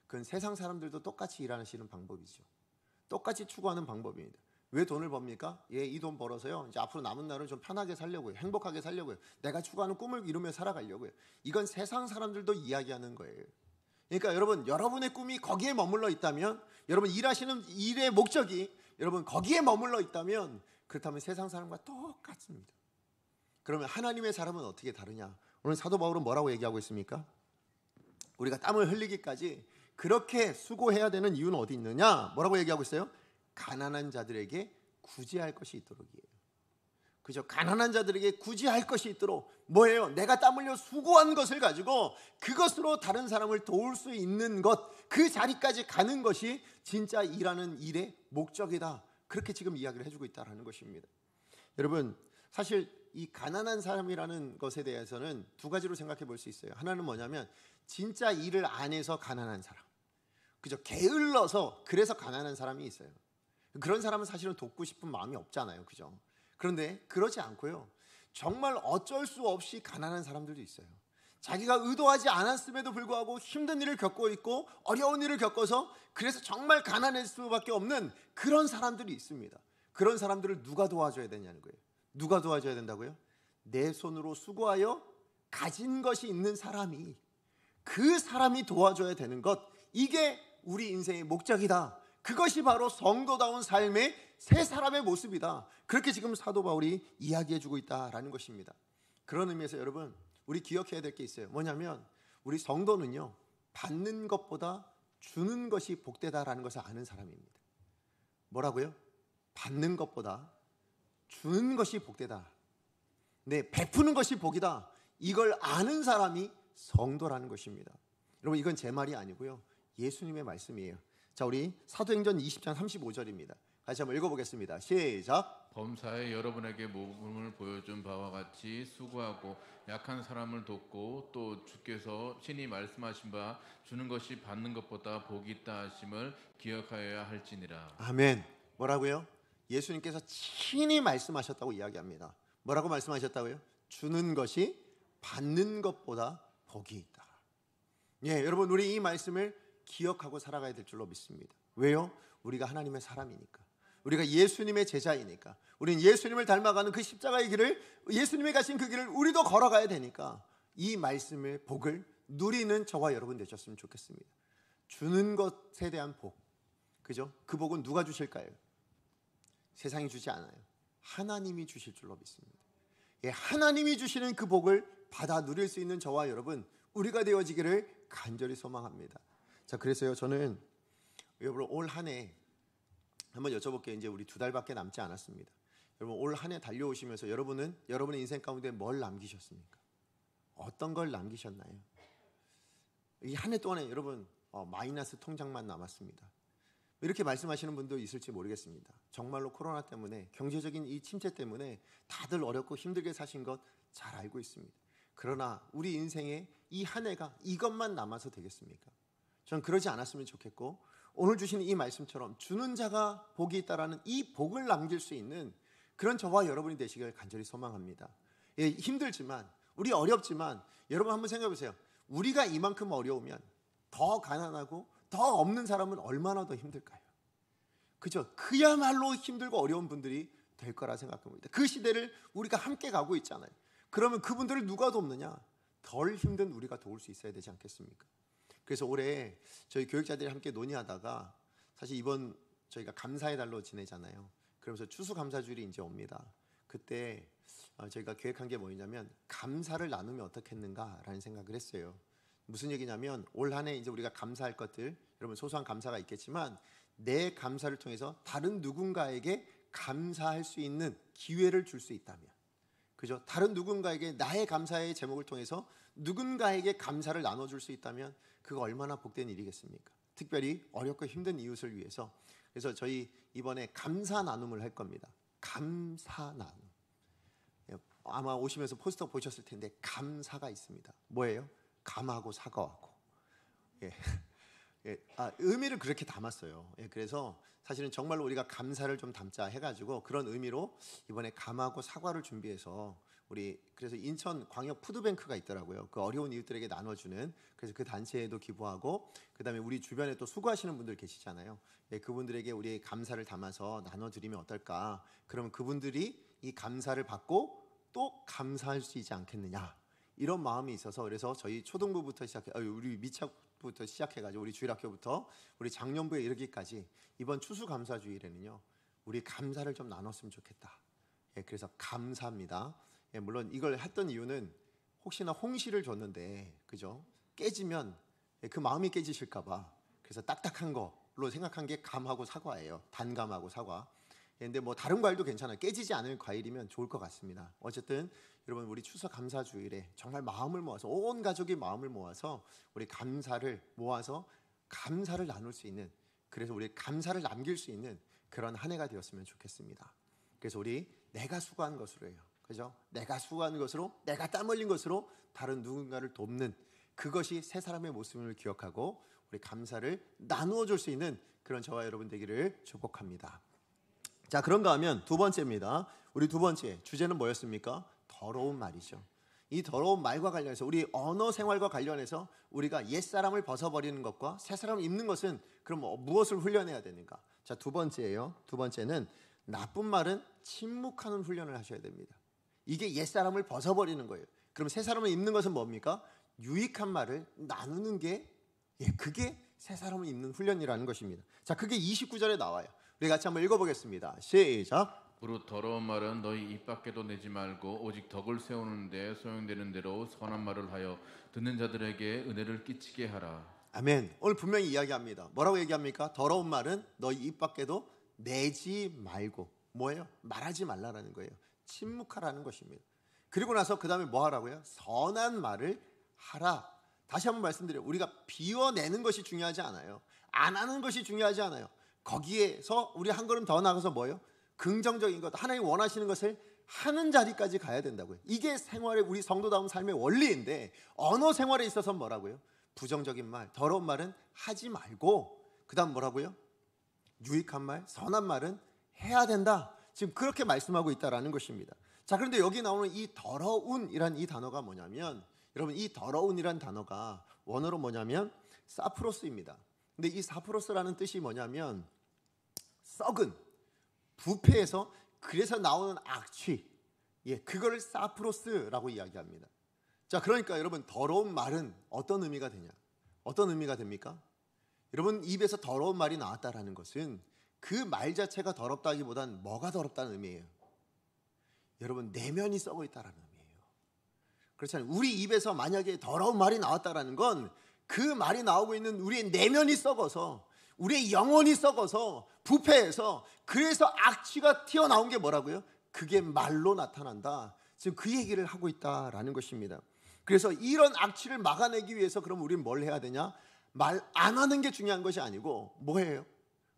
그건 세상 사람들도 똑같이 일하시는 방법이죠. 똑같이 추구하는 방법입니다. 왜 돈을 법니까? 예, 이 돈 벌어서요, 이제 앞으로 남은 날은 좀 편하게 살려고요. 행복하게 살려고요. 내가 추구하는 꿈을 이루며 살아가려고요. 이건 세상 사람들도 이야기하는 거예요. 그러니까 여러분, 여러분의 꿈이 거기에 머물러 있다면, 여러분 일하시는 일의 목적이 여러분 거기에 머물러 있다면, 그렇다면 세상 사람과 똑같습니다. 그러면 하나님의 사람은 어떻게 다르냐? 오늘 사도 바울은 뭐라고 얘기하고 있습니까? 우리가 땀을 흘리기까지 그렇게 수고해야 되는 이유는 어디 있느냐? 뭐라고 얘기하고 있어요? 가난한 자들에게 구제할 것이 있도록이에요. 그죠? 가난한 자들에게 구제할 것이 있도록. 뭐예요? 내가 땀 흘려 수고한 것을 가지고 그것으로 다른 사람을 도울 수 있는 것, 그 자리까지 가는 것이 진짜 일하는 일의 목적이다. 그렇게 지금 이야기를 해주고 있다는 것입니다. 여러분, 사실 이 가난한 사람이라는 것에 대해서는 두 가지로 생각해 볼 수 있어요. 하나는 뭐냐면 진짜 일을 안 해서 가난한 사람, 그죠? 게을러서 그래서 가난한 사람이 있어요. 그런 사람은 사실은 돕고 싶은 마음이 없잖아요, 그죠? 그런데 그러지 않고요, 정말 어쩔 수 없이 가난한 사람들도 있어요. 자기가 의도하지 않았음에도 불구하고 힘든 일을 겪고 있고 어려운 일을 겪어서 그래서 정말 가난할 수밖에 없는 그런 사람들이 있습니다. 그런 사람들을 누가 도와줘야 되냐는 거예요. 누가 도와줘야 된다고요? 내 손으로 수고하여 가진 것이 있는 사람이, 그 사람이 도와줘야 되는 것, 이게 우리 인생의 목적이다. 그것이 바로 성도다운 삶의 새 사람의 모습이다. 그렇게 지금 사도 바울이 이야기해주고 있다라는 것입니다. 그런 의미에서 여러분, 우리 기억해야 될 게 있어요. 뭐냐면 우리 성도는요, 받는 것보다 주는 것이 복되다라는 것을 아는 사람입니다. 뭐라고요? 받는 것보다 주는 것이 복되다. 네, 베푸는 것이 복이다. 이걸 아는 사람이 성도라는 것입니다. 여러분, 이건 제 말이 아니고요, 예수님의 말씀이에요. 자, 우리 사도행전 20장 35절입니다. 같이 한번 읽어보겠습니다. 시작. 범사에 여러분에게 모범을 보여준 바와 같이 수고하고 약한 사람을 돕고 또 주께서 친히 말씀하신 바 주는 것이 받는 것보다 복이 있다 하심을 기억하여야 할지니라. 아멘. 뭐라고요? 예수님께서 친히 말씀하셨다고 이야기합니다. 뭐라고 말씀하셨다고요? 주는 것이 받는 것보다 복이 있다. 예, 여러분, 우리 이 말씀을 기억하고 살아가야 될 줄로 믿습니다. 왜요? 우리가 하나님의 사람이니까, 우리가 예수님의 제자이니까, 우리는 예수님을 닮아가는 그 십자가의 길을, 예수님이 가신 그 길을 우리도 걸어가야 되니까 이 말씀의 복을 누리는 저와 여러분 되셨으면 좋겠습니다. 주는 것에 대한 복, 그죠? 그 복은 누가 주실까요? 세상이 주지 않아요. 하나님이 주실 줄로 믿습니다. 예, 하나님이 주시는 그 복을 받아 누릴 수 있는 저와 여러분, 우리가 되어지기를 간절히 소망합니다. 자, 그래서요, 저는 여러분 올 한 해 한번 여쭤볼게요. 이제 우리 2달밖에 남지 않았습니다. 여러분, 올 한 해 달려오시면서 여러분은 여러분의 인생 가운데 뭘 남기셨습니까? 어떤 걸 남기셨나요? 이 한 해 동안에 여러분 마이너스 통장만 남았습니다. 이렇게 말씀하시는 분도 있을지 모르겠습니다. 정말로 코로나 때문에, 경제적인 이 침체 때문에 다들 어렵고 힘들게 사신 것 잘 알고 있습니다. 그러나 우리 인생에 이 한 해가 이것만 남아서 되겠습니까? 전 그러지 않았으면 좋겠고, 오늘 주시는 이 말씀처럼 주는 자가 복이 있다라는 이 복을 남길 수 있는 그런 저와 여러분이 되시길 간절히 소망합니다. 예, 힘들지만, 우리 어렵지만, 여러분 한번 생각해 보세요. 우리가 이만큼 어려우면 더 가난하고 더 없는 사람은 얼마나 더 힘들까요? 그죠? 그야말로 힘들고 어려운 분들이 될 거라 생각합니다. 그 시대를 우리가 함께 가고 있잖아요. 그러면 그분들을 누가 돕느냐? 덜 힘든 우리가 도울 수 있어야 되지 않겠습니까? 그래서 올해 저희 교육자들이 함께 논의하다가, 사실 이번 저희가 감사의 달로 지내잖아요. 그러면서 추수감사주일이 이제 옵니다. 그때 저희가 계획한 게 뭐냐면 감사를 나누면 어떻겠는가라는 생각을 했어요. 무슨 얘기냐면 올 한 해 이제 우리가 감사할 것들, 여러분 소소한 감사가 있겠지만 내 감사를 통해서 다른 누군가에게 감사할 수 있는 기회를 줄 수 있다면, 그죠? 다른 누군가에게 나의 감사의 제목을 통해서 누군가에게 감사를 나눠줄 수 있다면 그거 얼마나 복된 일이겠습니까? 특별히 어렵고 힘든 이웃을 위해서. 그래서 저희 이번에 감사 나눔을 할 겁니다. 감사 나눔. 아마 오시면서 포스터 보셨을 텐데 감사가 있습니다. 뭐예요? 감하고 사과하고. 의미를 그렇게 담았어요. 그래서 사실은 정말로 우리가 감사를 좀 담자 해가지고 그런 의미로 이번에 감하고 사과를 준비해서 우리 그래서 인천 광역 푸드뱅크가 있더라고요. 그 어려운 이웃들에게 나눠주는. 그래서 그 단체에도 기부하고 그다음에 우리 주변에 또 수고하시는 분들 계시잖아요. 그분들에게 우리의 감사를 담아서 나눠드리면 어떨까? 그러면 그분들이 이 감사를 받고 또 감사할 수 있지 않겠느냐? 이런 마음이 있어서 그래서 저희 초등부부터 시작해 우리 미착부터 시작해가지고 우리 주일학교부터 우리 작년부에 이르기까지 이번 추수감사주일에는요 우리 감사를 좀 나눴으면 좋겠다. 그래서 감사합니다. 물론 이걸 했던 이유는 혹시나 홍시를 줬는데 그죠? 깨지면 그 마음이 깨지실까봐 그래서 딱딱한 걸로 생각한 게 감하고 사과예요. 단감하고 사과. 근데 뭐 다른 과일도 괜찮아요. 깨지지 않을 과일이면 좋을 것 같습니다. 어쨌든 여러분 우리 추수감사주일에 정말 마음을 모아서 온 가족이 마음을 모아서 우리 감사를 모아서 감사를 나눌 수 있는 그래서 우리 감사를 남길 수 있는 그런 한 해가 되었으면 좋겠습니다. 그래서 우리 내가 수고한 것으로 해요. 그죠? 내가 수고한 것으로 내가 땀 흘린 것으로 다른 누군가를 돕는 그것이 새 사람의 모습을 기억하고 우리 감사를 나누어 줄 수 있는 그런 저와 여러분 되기를 축복합니다. 자, 그런가 하면 두 번째입니다. 우리 두 번째 주제는 뭐였습니까? 더러운 말이죠. 이 더러운 말과 관련해서 우리 언어 생활과 관련해서 우리가 옛사람을 벗어버리는 것과 새사람을 입는 것은 그럼 무엇을 훈련해야 되는가? 자, 두 번째예요. 두 번째는 나쁜 말은 침묵하는 훈련을 하셔야 됩니다. 이게 옛사람을 벗어버리는 거예요. 그럼 새사람을 입는 것은 뭡니까? 유익한 말을 나누는 게 그게 새사람을 입는 훈련이라는 것입니다. 자, 그게 29절에 나와요. 우리 같이 한번 읽어보겠습니다. 시작. 그릇 더러운 말은 너희 입 밖에도 내지 말고 오직 덕을 세우는데 소용되는 대로 선한 말을 하여 듣는 자들에게 은혜를 끼치게 하라. 아멘. 오늘 분명히 이야기합니다. 뭐라고 얘기합니까? 더러운 말은 너희 입 밖에도 내지 말고 뭐예요? 말하지 말라라는 거예요. 침묵하라는 것입니다. 그리고 나서 그 다음에 뭐 하라고요? 선한 말을 하라. 다시 한번 말씀드려요. 우리가 비워내는 것이 중요하지 않아요. 안 하는 것이 중요하지 않아요. 거기에서 우리 한 걸음 더 나가서 뭐예요? 긍정적인 것, 하나님 원하시는 것을 하는 자리까지 가야 된다고요. 이게 생활의 우리 성도다운 삶의 원리인데 언어 생활에 있어서 뭐라고요? 부정적인 말, 더러운 말은 하지 말고 그 다음 뭐라고요? 유익한 말, 선한 말은 해야 된다. 지금 그렇게 말씀하고 있다라는 것입니다. 자, 그런데 여기 나오는 이 더러운이란 이 단어가 뭐냐면 여러분 이 더러운이란 단어가 원어로 뭐냐면 사프로스입니다. 근데 이 사프로스라는 뜻이 뭐냐면 썩은, 부패해서 그래서 나오는 악취, 그거를 사프로스라고 이야기합니다. 자, 그러니까 여러분 더러운 말은 어떤 의미가 되냐? 어떤 의미가 됩니까? 여러분 입에서 더러운 말이 나왔다라는 것은 그 말 자체가 더럽다기보단 뭐가 더럽다는 의미예요? 여러분 내면이 썩어 있다라는 의미예요. 그렇잖아요. 우리 입에서 만약에 더러운 말이 나왔다라는 건 그 말이 나오고 있는 우리의 내면이 썩어서 우리의 영혼이 썩어서 부패해서 그래서 악취가 튀어나온 게 뭐라고요? 그게 말로 나타난다. 지금 그 얘기를 하고 있다라는 것입니다. 그래서 이런 악취를 막아내기 위해서 그럼 우리는 뭘 해야 되냐? 말 안 하는 게 중요한 것이 아니고 뭐예요?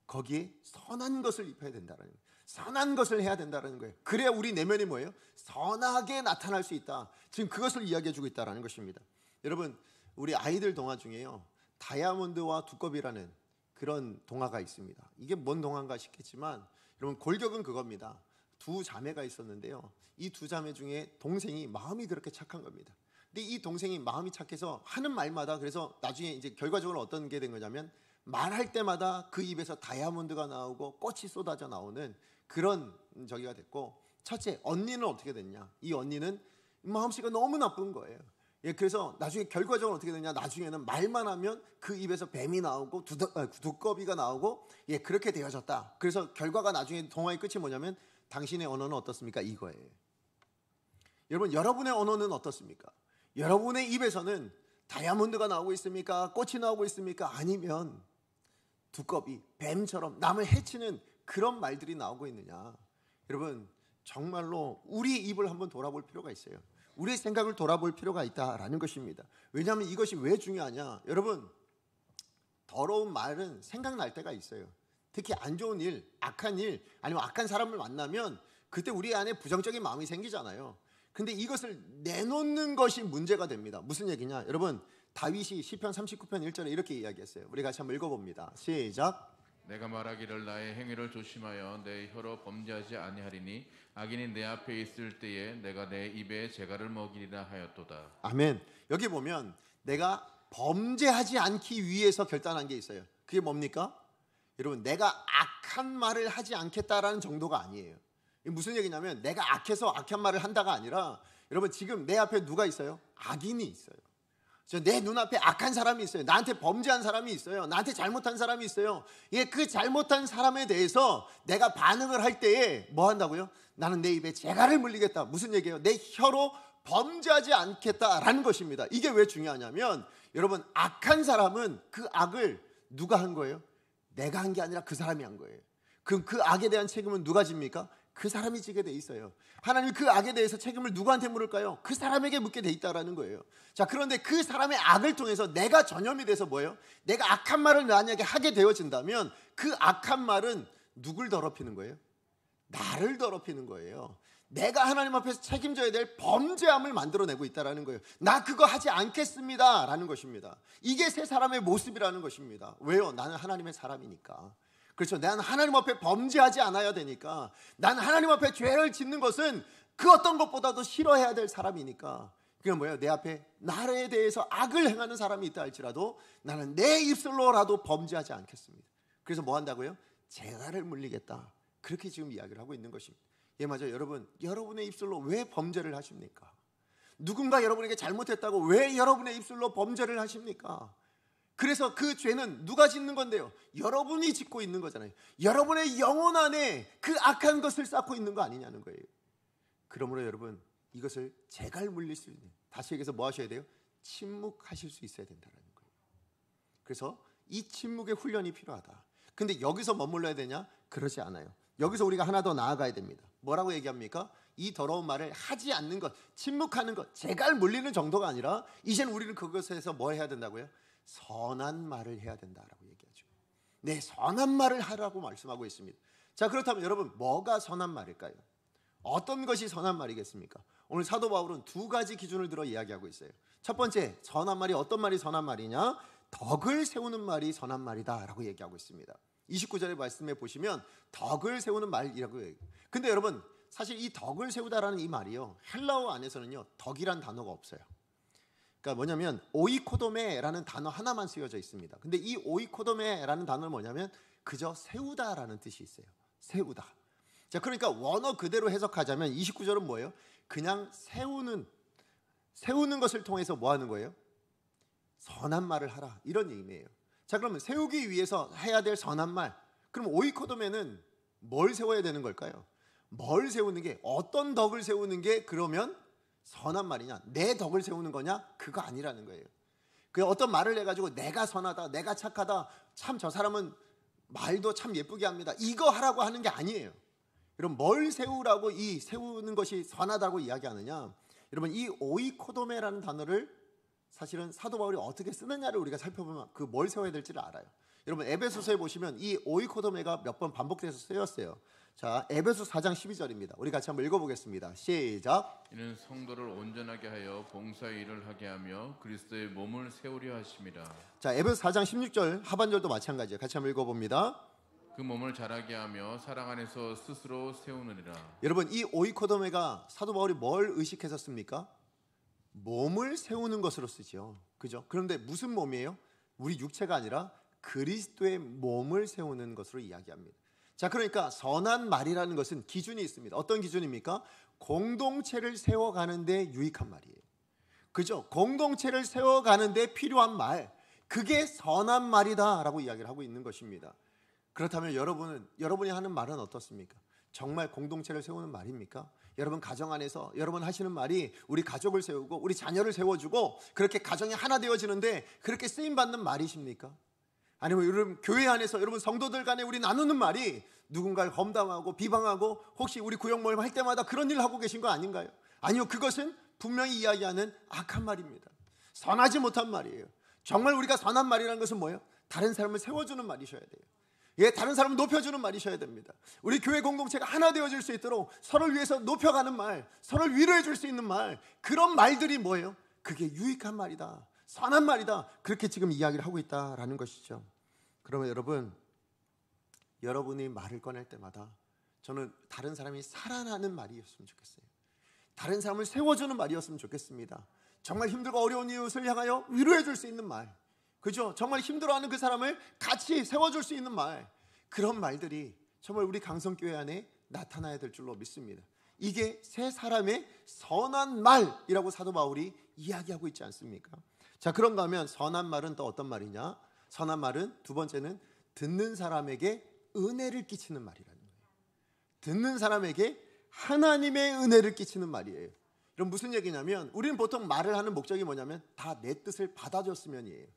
거기에 선한 것을 입혀야 된다는 거예요. 선한 것을 해야 된다는 거예요. 그래야 우리 내면이 뭐예요? 선하게 나타날 수 있다. 지금 그것을 이야기해 주고 있다는 것입니다. 여러분 우리 아이들 동화 중에요 다이아몬드와 두꺼비라는 그런 동화가 있습니다. 이게 뭔 동화인가 싶겠지만 여러분 골격은 그겁니다. 두 자매가 있었는데요 이 두 자매 중에 동생이 마음이 그렇게 착한 겁니다. 근데 이 동생이 마음이 착해서 하는 말마다 그래서 나중에 이제 결과적으로 어떤 게 된 거냐면 말할 때마다 그 입에서 다이아몬드가 나오고 꽃이 쏟아져 나오는 그런 저기가 됐고 첫째 언니는 어떻게 됐냐? 이 언니는 마음씨가 너무 나쁜 거예요. 그래서 나중에 결과적으로 어떻게 되냐? 나중에는 말만 하면 그 입에서 뱀이 나오고 두꺼비가 나오고 그렇게 되어졌다. 그래서 결과가 나중에 동화의 끝이 뭐냐면 당신의 언어는 어떻습니까? 이거예요. 여러분 여러분의 언어는 어떻습니까? 여러분의 입에서는 다이아몬드가 나오고 있습니까? 꽃이 나오고 있습니까? 아니면 두꺼비, 뱀처럼 남을 해치는 그런 말들이 나오고 있느냐? 여러분 정말로 우리 입을 한번 돌아볼 필요가 있어요. 우리의 생각을 돌아볼 필요가 있다라는 것입니다. 왜냐하면 이것이 왜 중요하냐? 여러분 더러운 말은 생각날 때가 있어요. 특히 안 좋은 일, 악한 일, 아니면 악한 사람을 만나면 그때 우리 안에 부정적인 마음이 생기잖아요. 근데 이것을 내놓는 것이 문제가 됩니다. 무슨 얘기냐? 여러분, 다윗이 시편 39편 1절에 이렇게 이야기했어요. 우리 같이 한번 읽어봅니다. 시작. 내가 말하기를 나의 행위를 조심하여 내 혀로 범죄하지 아니하리니 악인이 내 앞에 있을 때에 내가 내 입에 재갈을 먹이리라 하였도다. 아멘. 여기 보면 내가 범죄하지 않기 위해서 결단한 게 있어요. 그게 뭡니까? 여러분, 내가 악한 말을 하지 않겠다라는 정도가 아니에요. 이게 무슨 얘기냐면 내가 악해서 악한 말을 한다가 아니라, 여러분, 지금 내 앞에 누가 있어요? 악인이 있어요. 내 눈앞에 악한 사람이 있어요. 나한테 범죄한 사람이 있어요. 나한테 잘못한 사람이 있어요. 예, 그 잘못한 사람에 대해서 내가 반응을 할 때에 뭐 한다고요? 나는 내 입에 재갈을 물리겠다. 무슨 얘기예요? 내 혀로 범죄하지 않겠다라는 것입니다. 이게 왜 중요하냐면, 여러분, 악한 사람은 그 악을 누가 한 거예요? 내가 한 게 아니라 그 사람이 한 거예요. 그럼 그 악에 대한 책임은 누가 집니까? 그 사람이 지게 돼 있어요. 하나님이 그 악에 대해서 책임을 누구한테 물을까요? 그 사람에게 묻게 돼 있다라는 거예요. 자, 그런데 그 사람의 악을 통해서 내가 전염이 돼서 뭐예요? 내가 악한 말을 만약에 하게 되어진다면 그 악한 말은 누굴 더럽히는 거예요? 나를 더럽히는 거예요. 내가 하나님 앞에서 책임져야 될 범죄함을 만들어내고 있다는 거예요. 나 그거 하지 않겠습니다 라는 것입니다. 이게 새 사람의 모습이라는 것입니다. 왜요? 나는 하나님의 사람이니까. 그렇죠. 나는 하나님 앞에 범죄하지 않아야 되니까. 나는 하나님 앞에 죄를 짓는 것은 그 어떤 것보다도 싫어해야 될 사람이니까. 그게 뭐예요? 내 앞에 나에 대해서 악을 행하는 사람이 있다 할지라도 나는 내 입술로라도 범죄하지 않겠습니다. 그래서 뭐 한다고요? 재갈을 물리겠다. 그렇게 지금 이야기를 하고 있는 것입니다. 예, 맞아요. 여러분, 여러분의 입술로 왜 범죄를 하십니까? 누군가 여러분에게 잘못했다고 왜 여러분의 입술로 범죄를 하십니까? 그래서 그 죄는 누가 짓는 건데요? 여러분이 짓고 있는 거잖아요. 여러분의 영혼 안에 그 악한 것을 쌓고 있는 거 아니냐는 거예요. 그러므로 여러분, 이것을 재갈 물릴 수 있는, 다시 얘기해서 뭐 하셔야 돼요? 침묵하실 수 있어야 된다는 거예요. 그래서 이 침묵의 훈련이 필요하다. 근데 여기서 머물러야 되냐? 그러지 않아요. 여기서 우리가 하나 더 나아가야 됩니다. 뭐라고 얘기합니까? 이 더러운 말을 하지 않는 것, 침묵하는 것, 재갈 물리는 정도가 아니라 이제는 우리는 그것에서 뭐 해야 된다고요? 선한 말을 해야 된다라고 얘기하죠. 네, 선한 말을 하라고 말씀하고 있습니다. 자, 그렇다면 여러분, 뭐가 선한 말일까요? 어떤 것이 선한 말이겠습니까? 오늘 사도 바울은 두 가지 기준을 들어 이야기하고 있어요. 첫 번째, 선한 말이 어떤 말이 선한 말이냐? 덕을 세우는 말이 선한 말이다 라고 얘기하고 있습니다. 29절의 말씀에 보시면 덕을 세우는 말이라고 얘기해요. 근데 여러분, 사실 이 덕을 세우다라는 이 말이요, 헬라어 안에서는요, 덕이란 단어가 없어요. 그러니까 뭐냐면 오이코도메라는 단어 하나만 쓰여져 있습니다. 근데 이 오이코도메라는 단어는 뭐냐면 그저 세우다라는 뜻이 있어요. 세우다. 자, 그러니까 원어 그대로 해석하자면 29절은 뭐예요? 그냥 세우는 것을 통해서 뭐 하는 거예요? 선한 말을 하라, 이런 의미예요. 자, 그러면 세우기 위해서 해야 될 선한 말, 그럼 오이코도메는 뭘 세워야 되는 걸까요? 뭘 세우는 게, 어떤 덕을 세우는 게 그러면 선한 말이냐? 내 덕을 세우는 거냐? 그거 아니라는 거예요. 그 어떤 말을 해가지고 내가 선하다, 내가 착하다, 참 저 사람은 말도 참 예쁘게 합니다, 이거 하라고 하는 게 아니에요. 여러분, 뭘 세우라고 이 세우는 것이 선하다고 이야기하느냐? 여러분, 이 오이코도메라는 단어를 사실은 사도 바울이 어떻게 쓰느냐를 우리가 살펴보면 그 뭘 세워야 될지를 알아요. 여러분, 에베소서에 보시면 이 오이코도메가 몇 번 반복돼서 쓰였어요. 자, 에베소 4장 12절입니다. 우리 같이 한번 읽어보겠습니다. 시작. 이는 성도를 온전하게 하여 봉사의 일을 하게 하며 그리스도의 몸을 세우려 하심이라. 자, 에베소 4장 16절 하반절도 마찬가지예요. 같이 한번 읽어봅니다. 그 몸을 자라게 하며 사랑 안에서 스스로 세우느니라. 여러분, 이 오이코도메가 사도 바울이 뭘 의식해서 씁니까? 몸을 세우는 것으로 쓰죠. 그죠? 그런데 무슨 몸이에요? 우리 육체가 아니라 그리스도의 몸을 세우는 것으로 이야기합니다. 자, 그러니까 선한 말이라는 것은 기준이 있습니다. 어떤 기준입니까? 공동체를 세워가는데 유익한 말이에요. 그죠? 공동체를 세워가는데 필요한 말, 그게 선한 말이다라고 이야기를 하고 있는 것입니다. 그렇다면 여러분이 하는 말은 어떻습니까? 정말 공동체를 세우는 말입니까? 여러분 가정 안에서 여러분 하시는 말이 우리 가족을 세우고 우리 자녀를 세워주고 그렇게 가정이 하나 되어지는데 그렇게 쓰임받는 말이십니까? 아니면 여러분 교회 안에서 여러분 성도들 간에 우리 나누는 말이 누군가를 험담하고 비방하고 혹시 우리 구역 모임 할 때마다 그런 일을 하고 계신 거 아닌가요? 아니요, 그것은 분명히 이야기하는 악한 말입니다. 선하지 못한 말이에요. 정말 우리가 선한 말이라는 것은 뭐예요? 다른 사람을 세워주는 말이셔야 돼요. 예, 다른 사람을 높여주는 말이셔야 됩니다. 우리 교회 공동체가 하나 되어질 수 있도록 서로를 위해서 높여가는 말, 서로를 위로해 줄 수 있는 말, 그런 말들이 뭐예요? 그게 유익한 말이다, 선한 말이다, 그렇게 지금 이야기를 하고 있다라는 것이죠. 그러면 여러분이 말을 꺼낼 때마다 저는 다른 사람이 살아나는 말이었으면 좋겠어요. 다른 사람을 세워주는 말이었으면 좋겠습니다. 정말 힘들고 어려운 이웃을 향하여 위로해 줄 수 있는 말, 그죠? 정말 힘들어하는 그 사람을 같이 세워줄 수 있는 말, 그런 말들이 정말 우리 강성교회 안에 나타나야 될 줄로 믿습니다. 이게 세 사람의 선한 말이라고 사도 바울이 이야기하고 있지 않습니까? 자, 그런가 하면 선한 말은 또 어떤 말이냐? 선한 말은 두 번째는 듣는 사람에게 은혜를 끼치는 말이라는 거예요. 듣는 사람에게 하나님의 은혜를 끼치는 말이에요. 그럼 무슨 얘기냐면, 우리는 보통 말을 하는 목적이 뭐냐면 다 내 뜻을 받아줬으면이에요.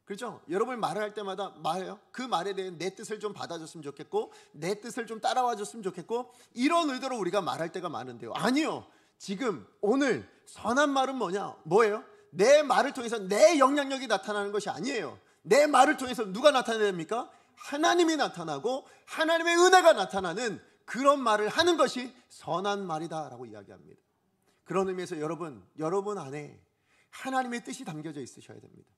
그렇죠? 여러분 말을 할 때마다 말해요. 그 말에 대해 내 뜻을 좀 받아줬으면 좋겠고, 내 뜻을 좀 따라와 줬으면 좋겠고, 이런 의도로 우리가 말할 때가 많은데요. 아니요. 지금 오늘 선한 말은 뭐예요? 내 말을 통해서 내 영향력이 나타나는 것이 아니에요. 내 말을 통해서 누가 나타나야 됩니까? 하나님이 나타나고 하나님의 은혜가 나타나는 그런 말을 하는 것이 선한 말이다라고 이야기합니다. 그런 의미에서 여러분 안에 하나님의 뜻이 담겨져 있으셔야 됩니다.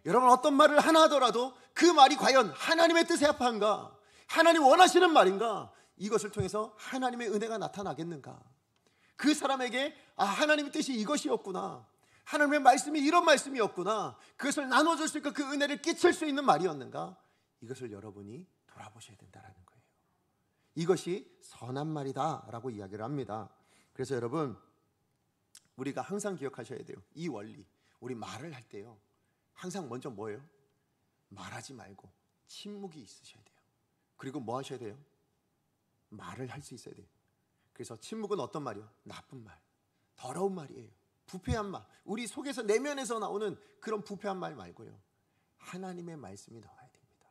여러분 어떤 말을 하나 하더라도 그 말이 과연 하나님의 뜻에 합한가, 하나님 원하시는 말인가, 이것을 통해서 하나님의 은혜가 나타나겠는가, 그 사람에게 하나님의 뜻이 이것이었구나, 하나님의 말씀이 이런 말씀이었구나, 그것을 나눠줄 수 있고 그 은혜를 끼칠 수 있는 말이었는가, 이것을 여러분이 돌아보셔야 된다는 거예요. 이것이 선한 말이다 라고 이야기를 합니다. 그래서 여러분, 우리가 항상 기억하셔야 돼요. 이 원리, 우리 말을 할 때요, 항상 먼저 뭐예요? 말하지 말고 침묵이 있으셔야 돼요. 그리고 뭐 하셔야 돼요? 말을 할 수 있어야 돼요. 그래서 침묵은 어떤 말이요? 나쁜 말, 더러운 말이에요. 부패한 말, 우리 속에서 내면에서 나오는 그런 부패한 말 말고요, 하나님의 말씀이 나와야 됩니다.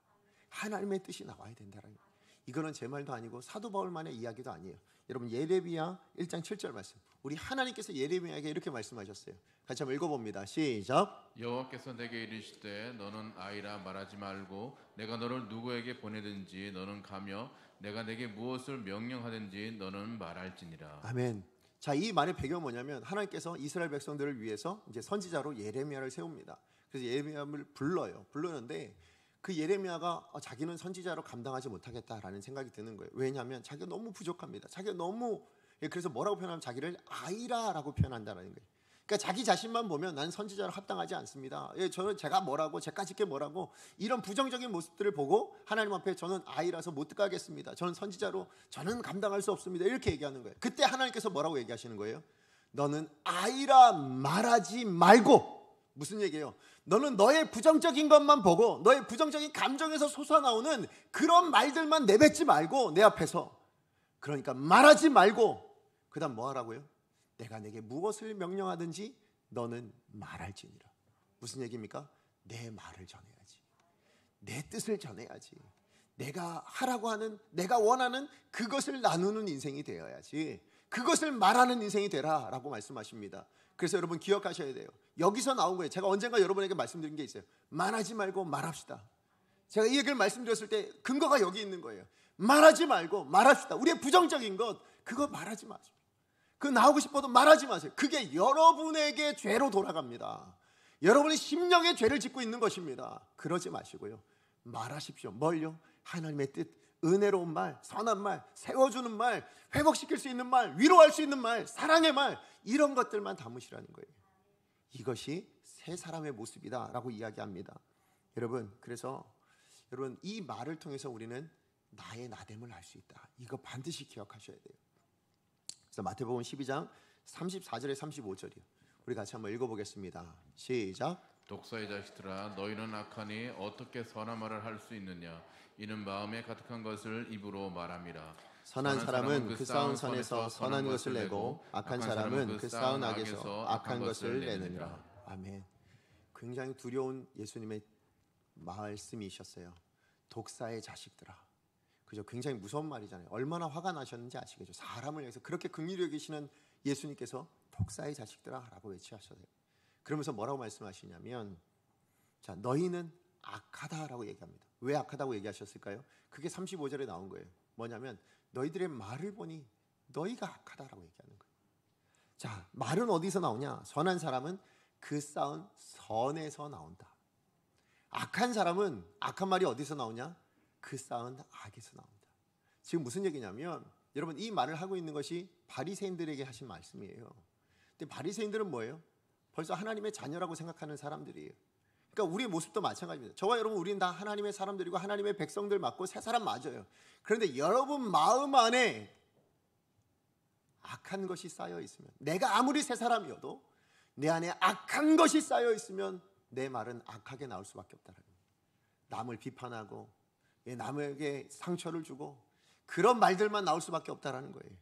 하나님의 뜻이 나와야 된다는 거예요. 이거는 제 말도 아니고 사도 바울만의 이야기도 아니에요. 여러분 예레미야 1장 7절 말씀, 우리 하나님께서 예레미야에게 이렇게 말씀하셨어요. 같이 한번 읽어봅니다. 시작. 여호와께서 내게 이르시되 너는 아이라 말하지 말고 내가 너를 누구에게 보내든지 너는 가며 내가 내게 무엇을 명령하든지 너는 말할지니라. 아멘. 자, 이 말의 배경은 뭐냐면, 하나님께서 이스라엘 백성들을 위해서 이제 선지자로 예레미야를 세웁니다. 그래서 예레미야를 부르는데 그 예레미야가 자기는 선지자로 감당하지 못하겠다라는 생각이 드는 거예요. 왜냐하면 자기가 너무 부족합니다. 그래서 뭐라고 표현하면 자기를 아이라라고 표현한다는 거예요. 그러니까 자기 자신만 보면 난 선지자로 합당하지 않습니다. 제가 뭐라고, 제까짓 게 뭐라고, 이런 부정적인 모습들을 보고 하나님 앞에 저는 아이라서 못 가겠습니다. 저는 선지자로 저는 감당할 수 없습니다. 이렇게 얘기하는 거예요. 그때 하나님께서 뭐라고 얘기하시는 거예요? 너는 아이라 말하지 말고, 무슨 얘기예요? 너는 너의 부정적인 것만 보고 너의 부정적인 감정에서 솟아나오는 그런 말들만 내뱉지 말고 내 앞에서, 그러니까 말하지 말고, 그 다음 뭐 하라고요? 내가 내게 무엇을 명령하든지 너는 말할지니라. 무슨 얘기입니까? 내 말을 전해야지, 내 뜻을 전해야지, 내가 하라고 하는, 내가 원하는 그것을 나누는 인생이 되어야지, 그것을 말하는 인생이 되라 라고 말씀하십니다. 그래서 여러분 기억하셔야 돼요. 여기서 나온 거예요. 제가 언젠가 여러분에게 말씀드린 게 있어요. 말하지 말고 말합시다. 제가 이 얘기를 말씀드렸을 때 근거가 여기 있는 거예요. 말하지 말고 말합시다. 우리의 부정적인 것, 그거 말하지 마세요. 그거 나오고 싶어도 말하지 마세요. 그게 여러분에게 죄로 돌아갑니다. 여러분이 심령의 죄를 짓고 있는 것입니다. 그러지 마시고요, 말하십시오. 뭘요? 하나님의 뜻, 은혜로운 말, 선한 말, 세워주는 말, 회복시킬 수 있는 말, 위로할 수 있는 말, 사랑의 말, 이런 것들만 담으시라는 거예요. 이것이 세 사람의 모습이다 라고 이야기합니다. 그래서 여러분 이 말을 통해서 우리는 나의 나됨을 알 수 있다. 이거 반드시 기억하셔야 돼요. 그래서 마태복음 12장 34절에 35절이요. 우리 같이 한번 읽어보겠습니다. 시작. 독사의 자식들아, 너희는 악하니 어떻게 선한 말을 할 수 있느냐? 이는 마음에 가득한 것을 입으로 말함이라. 선한 사람은 그 쌓은 선에서 선한 것을 내고 악한 사람은 그 쌓은 악에서 악한 것을 내느니라. 아멘. 굉장히 두려운 예수님의 말씀이셨어요. 독사의 자식들아. 그죠? 굉장히 무서운 말이잖아요. 얼마나 화가 나셨는지 아시겠죠? 사람을 위해서 그렇게 긍휼히 여기시는 예수님께서 독사의 자식들아 라고 외치셨어요. 그러면서 뭐라고 말씀하시냐면, 자, 너희는 악하다라고 얘기합니다. 왜 악하다고 얘기하셨을까요? 그게 35절에 나온 거예요. 뭐냐면 너희들의 말을 보니 너희가 악하다라고 얘기하는 거예요. 자, 말은 어디서 나오냐? 선한 사람은 그 쌓은 선에서 나온다. 악한 사람은 악한 말이 어디서 나오냐? 그 쌓은 악에서 나온다. 지금 무슨 얘기냐면 여러분, 이 말을 하고 있는 것이 바리새인들에게 하신 말씀이에요. 근데 바리새인들은 뭐예요? 벌써 하나님의 자녀라고 생각하는 사람들이에요. 그러니까 우리의 모습도 마찬가지입니다. 저와 여러분, 우리는 다 하나님의 사람들이고 하나님의 백성들 맞고 새 사람 맞아요. 그런데 여러분 마음 안에 악한 것이 쌓여 있으면, 내가 아무리 새 사람이어도 내 안에 악한 것이 쌓여 있으면 내 말은 악하게 나올 수밖에 없다는 거예요. 남을 비판하고 남에게 상처를 주고 그런 말들만 나올 수밖에 없다는 거예요.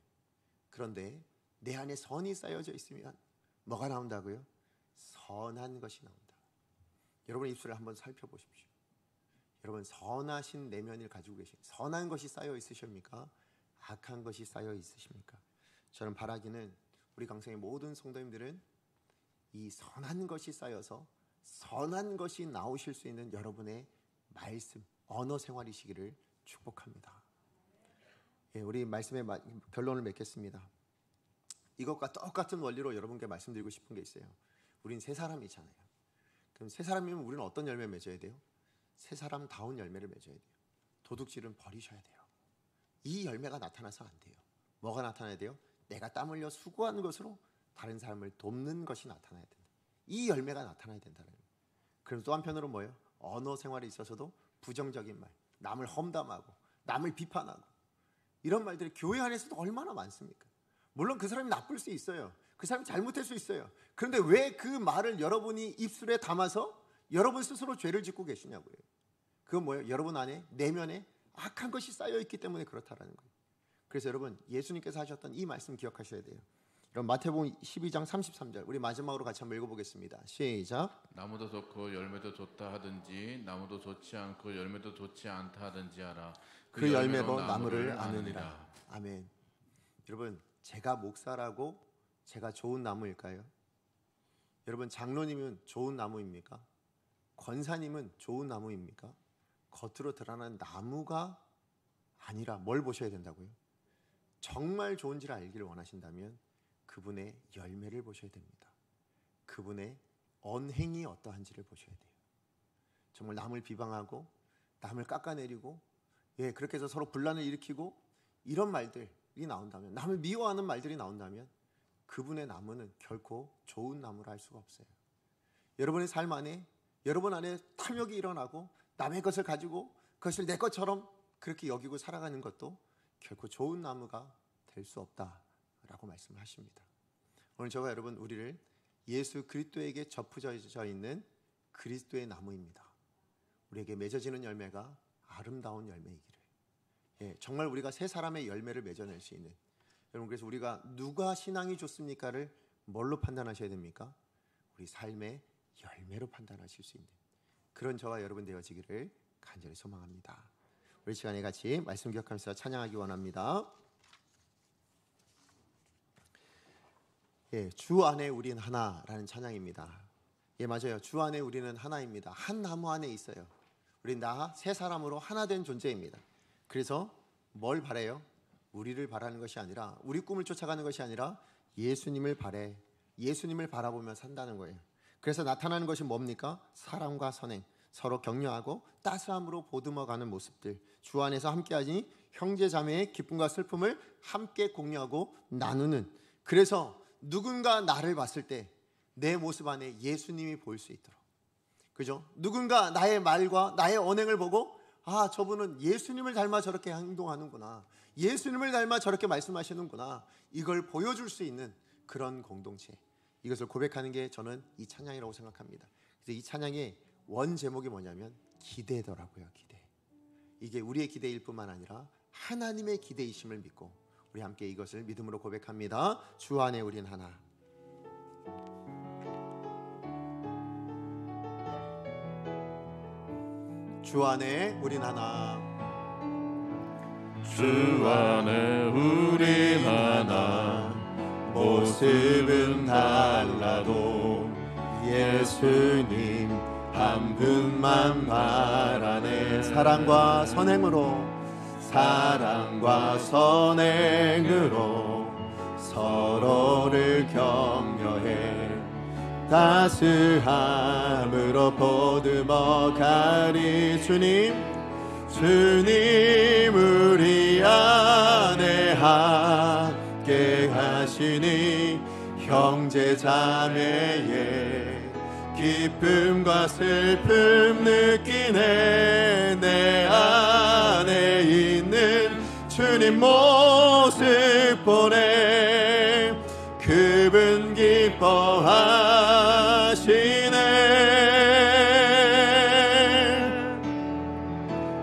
그런데 내 안에 선이 쌓여져 있으면 뭐가 나온다고요? 선한 것이 나온다. 여러분 입술을 한번 살펴보십시오. 여러분 선하신 내면을 가지고 계십니까? 선한 것이 쌓여 있으십니까? 악한 것이 쌓여 있으십니까? 저는 바라기는 우리 강성의 모든 성도님들은 이 선한 것이 쌓여서 선한 것이 나오실 수 있는 여러분의 말씀, 언어 생활이시기를 축복합니다. 예, 우리 말씀의 결론을 맺겠습니다. 이것과 똑같은 원리로 여러분께 말씀드리고 싶은 게 있어요. 우린 새 사람이잖아요. 그럼 새 사람이면 우리는 어떤 열매 맺어야 돼요? 새 사람다운 열매를 맺어야 돼요. 도둑질은 버리셔야 돼요. 이 열매가 나타나서 안 돼요. 뭐가 나타나야 돼요? 내가 땀 흘려 수고하는 것으로 다른 사람을 돕는 것이 나타나야 된다. 이 열매가 나타나야 된다는 거예요. 그럼 또 한편으로 뭐예요? 언어 생활에 있어서도 부정적인 말, 남을 험담하고 남을 비판하고 이런 말들이 교회 안에서도 얼마나 많습니까? 물론 그 사람이 나쁠 수 있어요. 그 사람이 잘못할 수 있어요. 그런데 왜 그 말을 여러분이 입술에 담아서 여러분 스스로 죄를 짓고 계시냐고요. 그건 뭐예요? 여러분 안에 내면에 악한 것이 쌓여있기 때문에 그렇다라는 거예요. 그래서 여러분 예수님께서 하셨던 이 말씀 기억하셔야 돼요. 여러분 마태복음 12장 33절 우리 마지막으로 같이 한번 읽어보겠습니다. 시작. 나무도 좋고 열매도 좋다 하든지 나무도 좋지 않고 열매도 좋지 않다 하든지 하라. 그 열매로 나무를 아느니라. 아멘. 여러분 제가 목사라고 제가 좋은 나무일까요? 여러분 장로님은 좋은 나무입니까? 권사님은 좋은 나무입니까? 겉으로 드러나는 나무가 아니라 뭘 보셔야 된다고요? 정말 좋은지를 알기를 원하신다면 그분의 열매를 보셔야 됩니다. 그분의 언행이 어떠한지를 보셔야 돼요. 정말 남을 비방하고 남을 깎아내리고 그렇게 해서 서로 분란을 일으키고 이런 말들이 나온다면, 남을 미워하는 말들이 나온다면 그분의 나무는 결코 좋은 나무라 할 수가 없어요. 여러분의 삶 안에 여러분 안에 탐욕이 일어나고 남의 것을 가지고 그것을 내 것처럼 그렇게 여기고 살아가는 것도 결코 좋은 나무가 될 수 없다라고 말씀하십니다. 오늘 저와 여러분 우리를 예수 그리스도에게 접붙여져 있는 그리스도의 나무입니다. 우리에게 맺어지는 열매가 아름다운 열매이기를, 정말 우리가 새 사람의 열매를 맺어낼 수 있는, 여러분 그래서 우리가 누가 신앙이 좋습니까를 뭘로 판단하셔야 됩니까? 우리 삶의 열매로 판단하실 수 있는 그런 저와 여러분 되어지기를 간절히 소망합니다. 우리 시간에 같이 말씀 기억하면서 찬양하기 원합니다. 주 안에 우린 하나라는 찬양입니다. 맞아요. 주 안에 우리는 하나입니다. 한 나무 안에 있어요. 우린 다 새 사람으로 하나 된 존재입니다. 그래서 뭘 바래요? 우리를 바라는 것이 아니라, 우리 꿈을 쫓아가는 것이 아니라 예수님을 바래, 예수님을 바라보며 산다는 거예요. 그래서 나타나는 것이 뭡니까? 사랑과 선행, 서로 격려하고 따스함으로 보듬어가는 모습들, 주 안에서 함께하니 형제 자매의 기쁨과 슬픔을 함께 공유하고 나누는, 그래서 누군가 나를 봤을 때 내 모습 안에 예수님이 보일 수 있도록, 그죠? 누군가 나의 말과 나의 언행을 보고 저분은 예수님을 닮아 저렇게 행동하는구나, 예수님을 닮아 저렇게 말씀하시는구나, 이걸 보여줄 수 있는 그런 공동체, 이것을 고백하는 게 저는 이 찬양이라고 생각합니다. 그래서 이 찬양의 원 제목이 뭐냐면 기대더라고요. 기대. 이게 우리의 기대일 뿐만 아니라 하나님의 기대이심을 믿고 우리 함께 이것을 믿음으로 고백합니다. 주 안에 우린 하나. 주 안에 우린 하나. 주 안에 우린 하나. 모습은 달라도 예수님 한 분만 바라네. 사랑과 선행으로 서로를 격려해 따스함으로 보듬어 가리. 주님 우리 안에 함께 하시니 형제 자매의 기쁨과 슬픔 느끼네. 내 안에 있는 주님 모습 보네. 그분 기뻐하시네.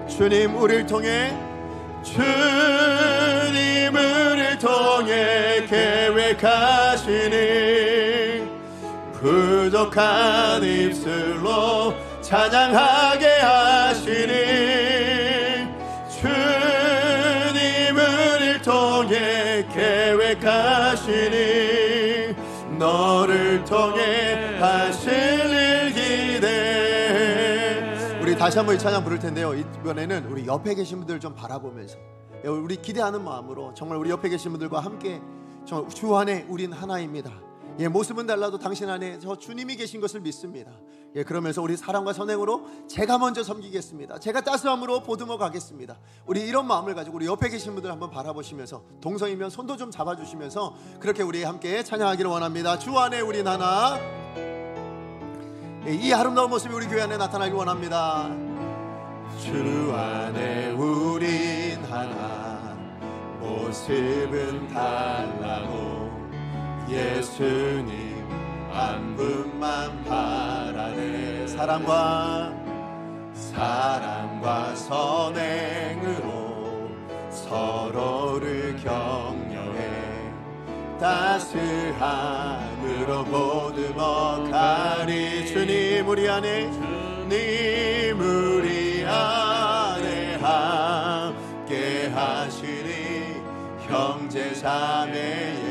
주님 우리를 통해 계획하시니 부족한 입술로 찬양하게 하시니. 주님 우리를 통해 계획하시니 너를 통해 하실 일 기대해. 우리 다시 한번 이 찬양 부를 텐데요, 이번에는 우리 옆에 계신 분들 좀 바라보면서 우리 기대하는 마음으로 정말 우리 옆에 계신 분들과 함께 정말 주 안에 우린 하나입니다. 예, 모습은 달라도 당신 안에 저 주님이 계신 것을 믿습니다. 예, 그러면서 우리 사랑과 선행으로 제가 먼저 섬기겠습니다. 제가 따스함으로 보듬어 가겠습니다. 우리 이런 마음을 가지고 우리 옆에 계신 분들 한번 바라보시면서 동성이면 손도 좀 잡아주시면서 그렇게 우리 함께 찬양하기를 원합니다. 주 안에 우린 하나. 예, 이 아름다운 모습이 우리 교회 안에 나타나길 원합니다. 주 안에 우린 하나, 모습은 달라도 예수님 한 분만 바라네. 사랑과 선행으로 서로를 격려해 따스함으로 보듬어 가리. 주님 우리 안에 함께 하시니 형제 자매의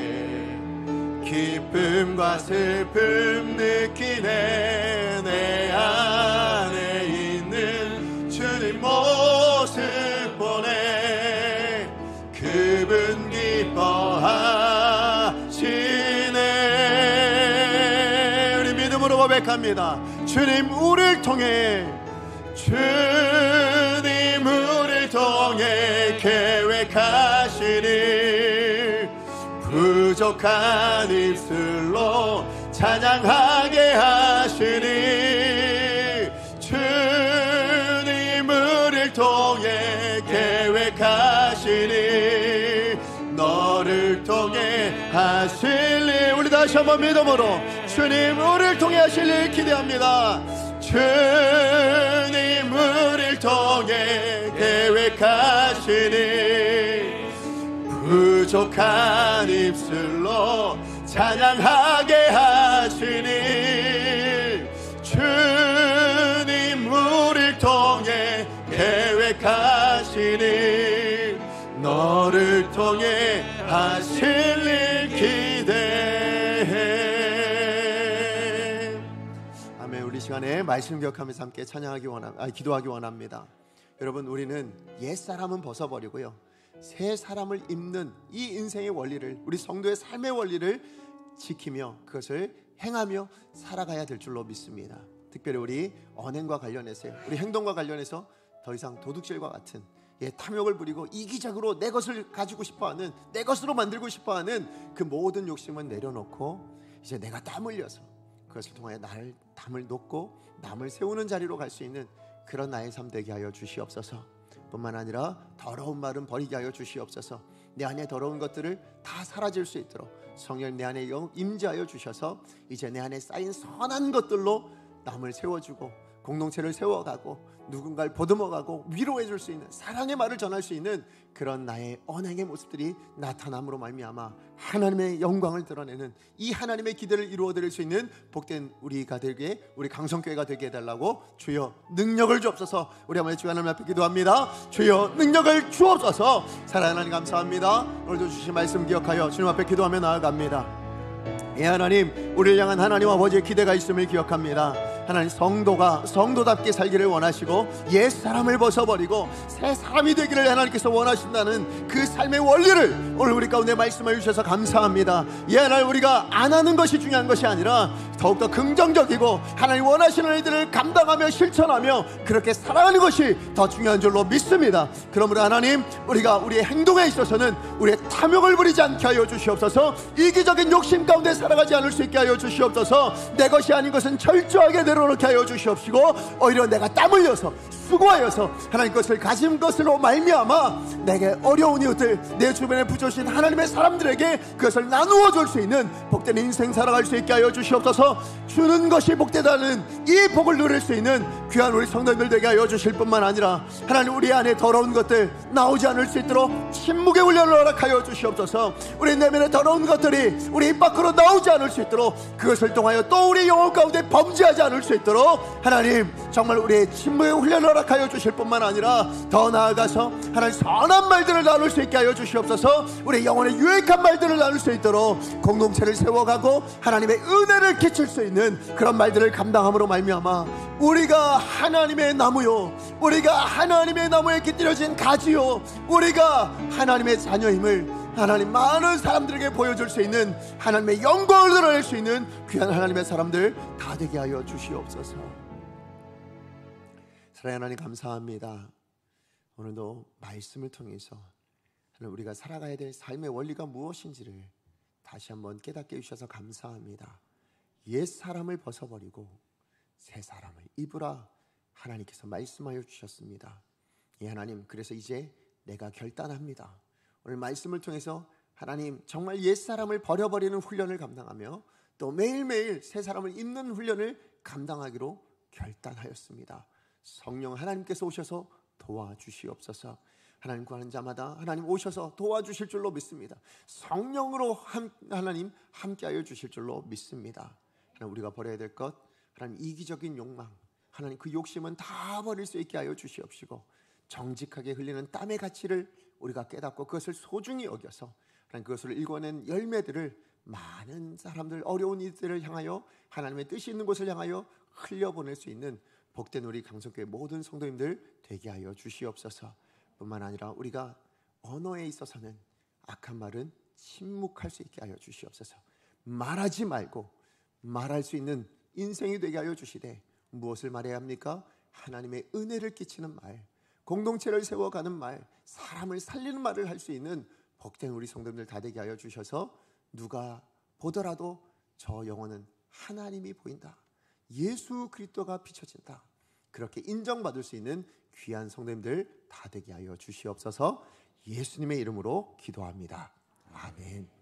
기쁨과 슬픔 느끼네. 내 안에 있는 주님 모습 보네. 그분 기뻐하시네. 우리 믿음으로 고백합니다. 주님 우리를 통해 계획하시니 부족한 입술로 찬양하게 하시니. 주님 우리를 통해 계획하시니 너를 통해 하실 일. 우리 다시 한번 믿음으로 주님 우리를 통해 하실 일 기대합니다. 주님 우리를 통해 계획하시니 부족한 입술로 찬양하게 하시니. 주님 우리를 통해 계획하시니 너를 통해 하실 일 기대해. 아멘. 우리 시간에 말씀 기억하면서 함께 기도하기 원합니다. 여러분, 우리는 옛사람은 벗어버리고요, 새 사람을 입는 이 인생의 원리를, 우리 성도의 삶의 원리를 지키며 그것을 행하며 살아가야 될 줄로 믿습니다. 특별히 우리 언행과 관련해서요, 우리 행동과 관련해서 더 이상 도둑질과 같은 탐욕을 부리고 이기적으로 내 것을 가지고 싶어하는, 내 것으로 만들고 싶어하는 그 모든 욕심은 내려놓고 이제 내가 땀 흘려서 그것을 통하여 나를 담을 놓고 남을 세우는 자리로 갈 수 있는 그런 나의 삶 되게 하여 주시옵소서. 뿐만 아니라 더러운 말은 버리게 하여 주시옵소서. 내 안에 더러운 것들을 다 사라질 수 있도록 성령 내 안에 임재하여 주셔서 이제 내 안에 쌓인 선한 것들로 남을 세워주고 공동체를 세워가고 누군가를 보듬어가고 위로해 줄 수 있는, 사랑의 말을 전할 수 있는 그런 나의 언행의 모습들이 나타남으로 말미암아 하나님의 영광을 드러내는, 이 하나님의 기대를 이루어드릴 수 있는 복된 우리가 되게, 우리 강성교회가 되게 해달라고 주여 능력을 주옵소서. 우리 한번 주 하나님 앞에 기도합니다. 주여 능력을 주옵소서. 사랑하는 하나님 감사합니다. 오늘도 주신 말씀 기억하여 주님 앞에 기도하며 나아갑니다. 예, 하나님, 우리를 향한 하나님 아버지의 기대가 있음을 기억합니다. 하나님 성도가 성도답게 살기를 원하시고 옛 사람을 벗어버리고 새 사람이 되기를 하나님께서 원하신다는 그 삶의 원리를 오늘 우리 가운데 말씀해 주셔서 감사합니다. 이 하나님 우리가 안 하는 것이 중요한 것이 아니라 더욱더 긍정적이고 하나님 원하시는 일들을 감당하며 실천하며 그렇게 살아가는 것이 더 중요한 줄로 믿습니다. 그러므로 하나님 우리가 우리의 행동에 있어서는 우리의 탐욕을 부리지 않게 하여 주시옵소서. 이기적인 욕심 가운데 살아가지 않을 수 있게 하여 주시옵소서. 내 것이 아닌 것은 철저하게 내려놓게 하여 주시옵시고 오히려 내가 땀 흘려서 수고하여서 하나님 것을 가진 것으로 말미암아 내게 어려운 이웃들, 내 주변에 부조신 하나님의 사람들에게 그것을 나누어 줄 수 있는 복된 인생 살아갈 수 있게 하여 주시옵소서. 주는 것이 복되다는 이 복을 누릴 수 있는 귀한 우리 성도님들 되게 하여 주실 뿐만 아니라 하나님 우리 안에 더러운 것들 나오지 않을 수 있도록 침묵의 훈련을 허락하여 주시옵소서. 우리 내면에 더러운 것들이 우리 입 밖으로 나오지 않을 수 있도록 그것을 통하여 또 우리 영혼 가운데 범죄하지 않을 수 있도록 하나님 정말 우리의 침묵의 훈련을 허락하여 주실 뿐만 아니라 더 나아가서 하나님 선한 말들을 나눌 수 있게 하여 주시옵소서. 우리 영혼에 유익한 말들을 나눌 수 있도록 공동체를 세워가고 하나님의 은혜를 끼칠 수 있는 그런 말들을 감당함으로 말미암아 우리가 하나님의 나무요, 우리가 하나님의 나무에 깃들여진 가지요, 우리가 하나님의 자녀임을 하나님 많은 사람들에게 보여줄 수 있는 하나님의 영광을 드러낼 수 있는 귀한 하나님의 사람들 다 되게 하여 주시옵소서. 사랑하는 하나님 감사합니다. 오늘도 말씀을 통해서 우리가 살아가야 될 삶의 원리가 무엇인지를 다시 한번 깨닫게 해주셔서 감사합니다. 옛 사람을 벗어버리고 새 사람을 입으라 하나님께서 말씀하여 주셨습니다. 예, 하나님 그래서 이제 내가 결단합니다. 오늘 말씀을 통해서 하나님 정말 옛 사람을 버려버리는 훈련을 감당하며 또 매일매일 새 사람을 입는 훈련을 감당하기로 결단하였습니다. 성령 하나님께서 오셔서 도와주시옵소서. 하나님 구하는 자마다 하나님 오셔서 도와주실 줄로 믿습니다. 성령으로 하나님 함께하여 주실 줄로 믿습니다. 하나님 우리가 버려야 될 것, 하나님 이기적인 욕망, 하나님 그 욕심은 다 버릴 수 있게 하여 주시옵시고 정직하게 흘리는 땀의 가치를 우리가 깨닫고 그것을 소중히 여겨서 하나님 그것을 일궈낸 열매들을 많은 사람들, 어려운 이들을 향하여 하나님의 뜻이 있는 곳을 향하여 흘려보낼 수 있는 복된 우리 강성교회 모든 성도님들 되게 하여 주시옵소서. 뿐만 아니라 우리가 언어에 있어서는 악한 말은 침묵할 수 있게 하여 주시옵소서. 말하지 말고 말할 수 있는 인생이 되게 하여 주시되 무엇을 말해야 합니까? 하나님의 은혜를 끼치는 말, 공동체를 세워가는 말, 사람을 살리는 말을 할 수 있는 복된 우리 성도님들 다 되게 하여 주셔서 누가 보더라도 저 영혼은 하나님이 보인다, 예수 그리스도가 비춰진다, 그렇게 인정받을 수 있는 귀한 성도님들 다 되게 하여 주시옵소서. 예수님의 이름으로 기도합니다. 아멘.